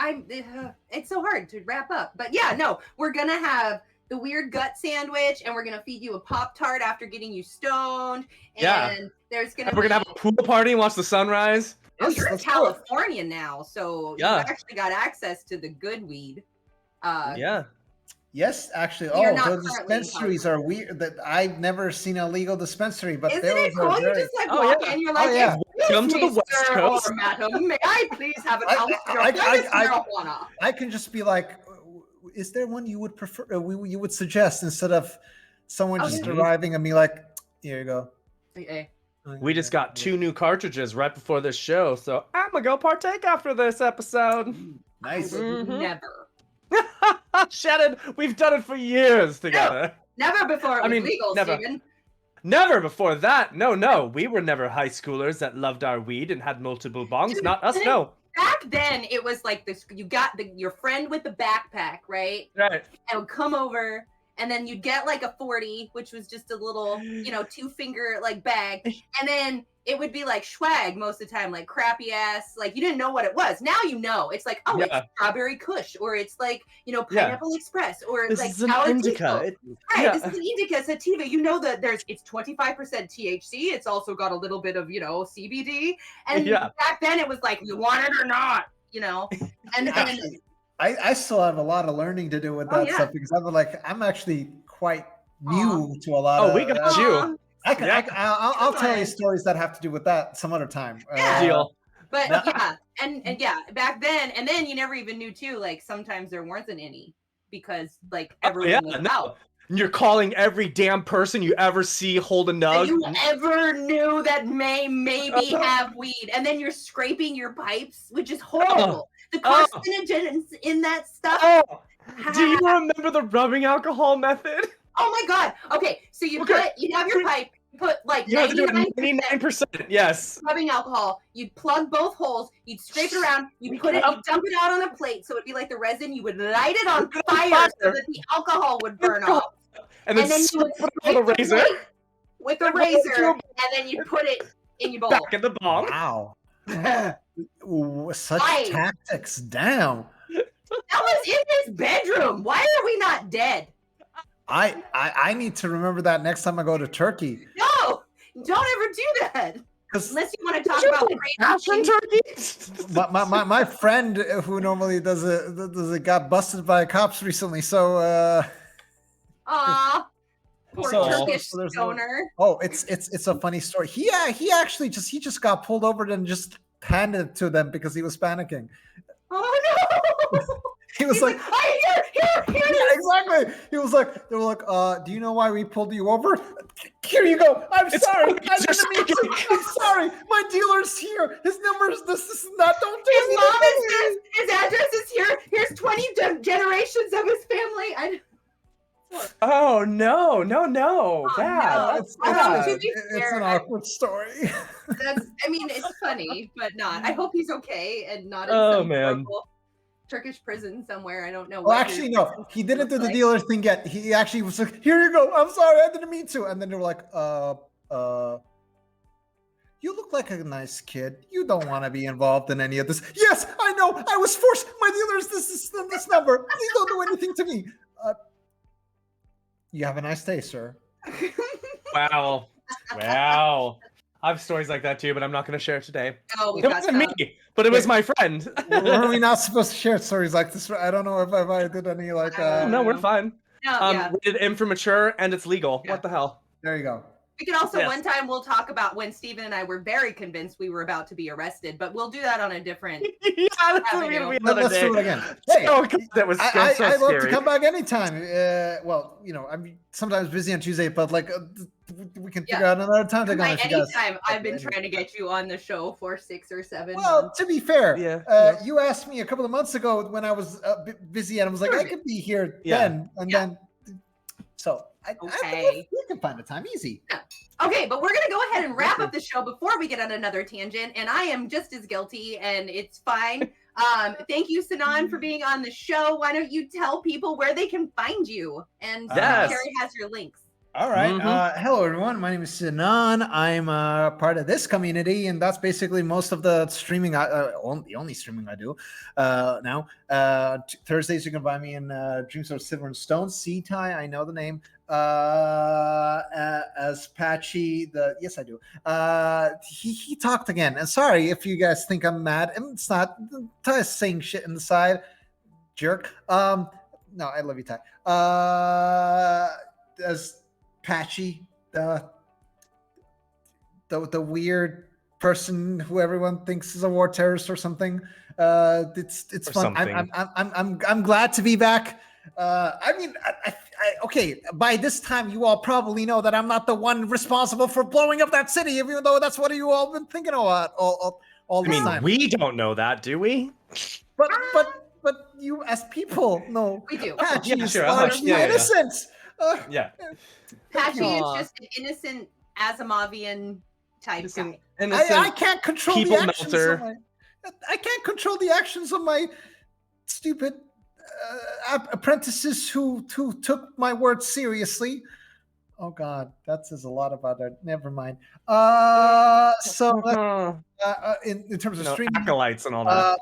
It's so hard to wrap up, but yeah, no, we're gonna have the weird gut sandwich, and we're gonna feed you a Pop-Tart after getting you stoned, and Yeah. there's gonna. We're gonna have a pool party and watch the sunrise. Oh, Yes, you're in let's do it. California now, so Yeah. you've actually got access to the good weed. Yeah. Yes, actually. We are Oh, not the currently in dispensaries are weird. That I've never seen a legal dispensary, but Isn't those it are cool? You very. just like Oh, walk yeah. in, you're like, yeah. Welcome "Excuse to the me, West sir Coast." or madam, may I please have an I- ounce of your I- finest I- marijuana?" I can just be like, is there one you would prefer? You would suggest instead of someone just Mhm. arriving and be like, here you go. Okay. We just got 2 new cartridges right before this show, so I'm gonna go partake after this episode. Nice. I would Mhm. never. Shannon, we've done it for years together. Never before it was I mean, legal, never. Steven. Never before that. No. We were never high schoolers that loved our weed and had multiple bongs. Dude, Not us, and no. Back then, it was like this. You got your friend with the backpack, right? Right. And would come over, and then you'd get like a 40, which was just a little, 2-finger like bag, and then it would be like swag most of the time, like crappy ass, like you didn't know what it was. Now you know. It's like, oh, Yeah. it's Strawberry Kush, or it's like, Pineapple Express, or This like is an Salad indica. Diesel. Right, this is an indica sativa. You know that it's 25% THC. It's also got a little bit of, CBD. And Yeah. back then it was like, you want it or not, And Actually, I still have a lot of learning to do with Oh, that yeah. stuff because I'm actually quite new to a lot of. Oh, we got you. I'll tell you on. stories that have to do with that some other time. Yeah. Deal. But No. yeah, and yeah, back then, and then you never even knew too. Like sometimes there wasn't any because like everyone was out. You're calling every damn person you ever see hold a That nug. you ever knew that maybe have weed, and then you're scraping your pipes, which is horrible. The carcinogens in that stuff. Oh, do you remember the rubbing alcohol method? Oh my god. Okay, so you have your pipe, you put like You have to do it 99% 99%. Yes. rubbing alcohol. You'd plug both holes. You'd scrape it around. You'd put it. You'd dump it out on a plate, so it'd be like the resin. You would light it on fire so that the alcohol would burn off. And then you would with scrape a the razor. plate with a razor, and then you'd put it in your bowl. Back in the bong. Wow. Ooh, such Right. tactics. Damn. That was in his bedroom. Why are we not dead? I need to remember that next time I go to Turkey. No, don't ever do that. Because Unless you want to talk about from Turkey. my friend who normally does it got busted by cops recently. So aw, poor So- Turkish so there's stoner. oh, it's a funny story. He actually just got pulled over and just handed it to them because he was panicking. Oh no! He was He's like, "Hey, here it yeah, is." exactly. He was like, they were like, do you know why we pulled you over? Here you go. I'm sorry. I didn't mean to. I'm sorry. My dealer's here. His number is this and that. Don't do His anything mom to is me." this. His address is here. Here's 20 generations of his family. Oh no, Oh, bad. no. That's Although, bad. to be It's fair, an awkward story. I mean, it's funny, but not. I hope he's okay and not in Oh, some man. horrible Turkish prison somewhere. I don't know. Well, what actually, his no. prison He didn't looks do the like. dealer thing yet. He actually was like, "Here you go. I'm sorry. I didn't mean to." And then they were like, you look like a nice kid. You don't want to be involved in any of this." "Yes, I know. I was forced. My dealer is this number. Please don't do anything to me." You have a nice day, sir. Wow. I have stories like that too, but I'm not going to share today. Oh, we It got wasn't some. me, but it was my friend. Were we not supposed to share stories like this? I don't know if I did any like. No, we're fine. No, yeah. Rated M for mature, and it's legal. Yeah. What the hell? There you go. We can also Yes. one time we'll talk about when Steven and I were very convinced we were about to be arrested, but we'll do that on a different. Yeah, that's Avenue. gonna be another Let's day. do it again. Hey, Oh God, that was so I'd love to scary. come back anytime. Well, I'm sometimes busy on Tuesday, but like we can figure Yeah. out another time to go. By if you guys- anytime, I've been trying to get you on the show for 6 or 7 Well, months. to be fair, Yeah. you asked me a couple of months ago when I was busy, and I was like, Sure. I could be here Yeah. then, and Yeah. then. So Okay. we can find a time easy. Okay, but we're gonna go ahead and wrap up the show before we get on another tangent, and I am just as guilty, and it's fine. Thank you, Sinan, for being on the show. Why don't you tell people where they can find you? And Yes. Carrie has your links. All right. Mhm. Hello, everyone. My name is Sinan. I'm part of this community, and that's basically most of the streaming. The only streaming I do now. Thursdays, you can find me in Dreams of Silver and Stone. C-Tie, I know the name. As Patchy, yes, I do. He talked again. And sorry if you guys think I'm mad. And it's not. Ty's saying shit in the side, jerk. No, I love you, Ty. As Patchy, the weird person who everyone thinks is a war terrorist or something. It's Or fun. something. I'm glad to be back. I mean, okay. By this time, you all probably know that I'm not the one responsible for blowing up that city, even though that's what you all been thinking about all I this mean, time. we don't know that, do we? But you as people know. We do. Patchy Yeah, is sure. largely Yeah. innocent. Yeah. Patchy you. is just an innocent Azimovian type guy. I can't control the people actions melter. of I can't control the actions of my stupid apprentices who took my words seriously. Oh God, that says a lot about it. Never mind. So in terms of streaming, acolytes and all that.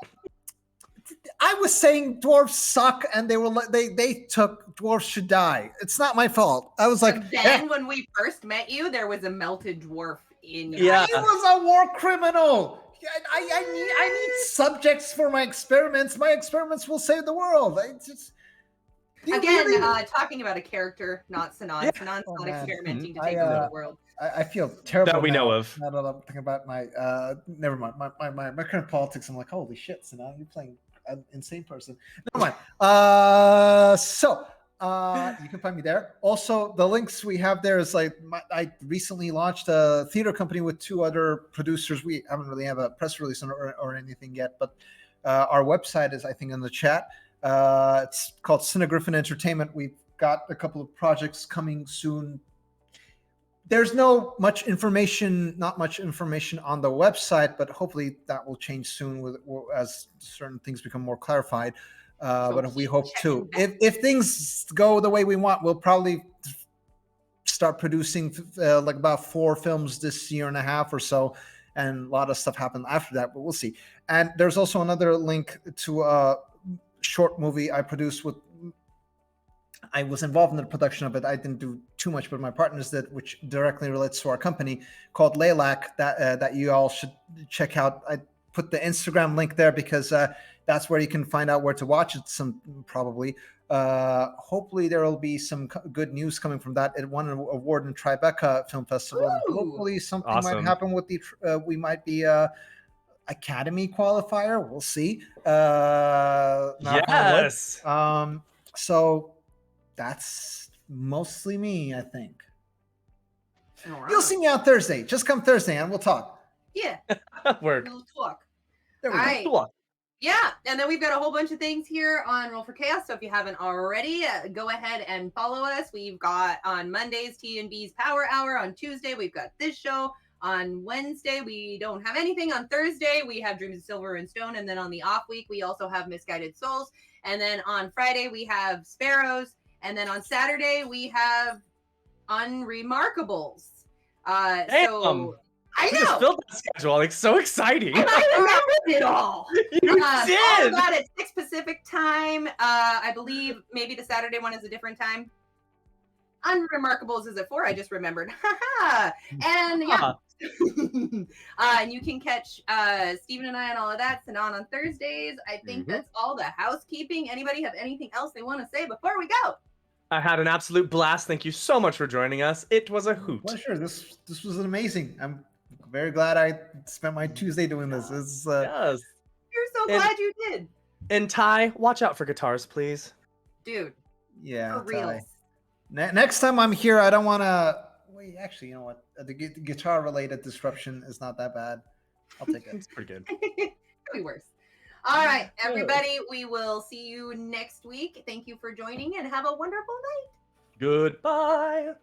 I was saying dwarves suck, and they took dwarves should die. It's not my fault. I was like, And then when we first met you, there was a melted dwarf in your Yeah. he was a war criminal. I need subjects for my experiments. My experiments will save the world. Again, talking about a character, not Sinan. Yeah. Sinan's Oh, not man. experimenting to I, take over the world. I feel terrible That we know now, of. Now that I'm thinking about my never mind my current politics. I'm like, holy shit! So now you're playing an insane person. Never mind. You can find me there. Also, the links we have there is like I recently launched a theater company with 2 other producers. We haven't really have a press release or anything yet, but our website is I think in the chat. It's called Cinegriffin Entertainment. We've got a couple of projects coming soon. There's not much information on the website, but hopefully that will change soon as certain things become more clarified. But we hope to. If things go the way we want, we'll probably start producing like about 4 films this year and a half or so, and a lot of stuff happened after that. But we'll see. And there's also another link to a short movie I produced with I was involved in the production of it. I didn't do too much, but my partners did, which directly relates to our company called Laylac. That you all should check out. I put the Instagram link there because that's where you can find out where to watch it. Some probably. Hopefully, there will be some good news coming from that. It won an award in Tribeca Film Festival, and Ooh. hopefully something might Awesome. happen with the. We might be. Academy qualifier. We'll see. Knock on wood. Yes. So that's mostly me, I think. All right. You'll see me on Thursday. Just come Thursday and we'll talk. Yeah, Work. we'll talk. There we All go. right. Cool. Yeah, and then we've got a whole bunch of things here on Roll for Chaos. So if you haven't already, go ahead and follow us. We've got on Mondays T&B's Power Hour. On Tuesday, we've got this show. On Wednesday, we don't have anything. On Thursday, we have Dreams of Silver and Stone. And then on the off week, we also have Misguided Souls. And then on Friday, we have Sparrows. And then on Saturday, we have Unremarkables. So I You just know. filled that schedule. Like, so exciting. And I remembered it all. You All did. of that at 6 Pacific time. I believe maybe the Saturday one is a different time. Unremarkables is at 4. I just remembered. And yeah. And you can catch Steven and I on all of that. Sinan on Thursdays. I think that's all the housekeeping. Anybody have anything else they want to say before we go? I had an absolute blast. Thank you so much for joining us. It was a hoot. Pleasure. This was amazing. I'm very glad I spent my Tuesday doing this. Yes. You're so glad you did. And Ty, watch out for guitars, please. Dude. Yeah. For real. Next time I'm here, I don't want to. Wait, actually, you know what? The guitar-related disruption is not that bad. I'll take it. It's pretty good. Could be worse. All right, everybody. We will see you next week. Thank you for joining and have a wonderful night. Goodbye.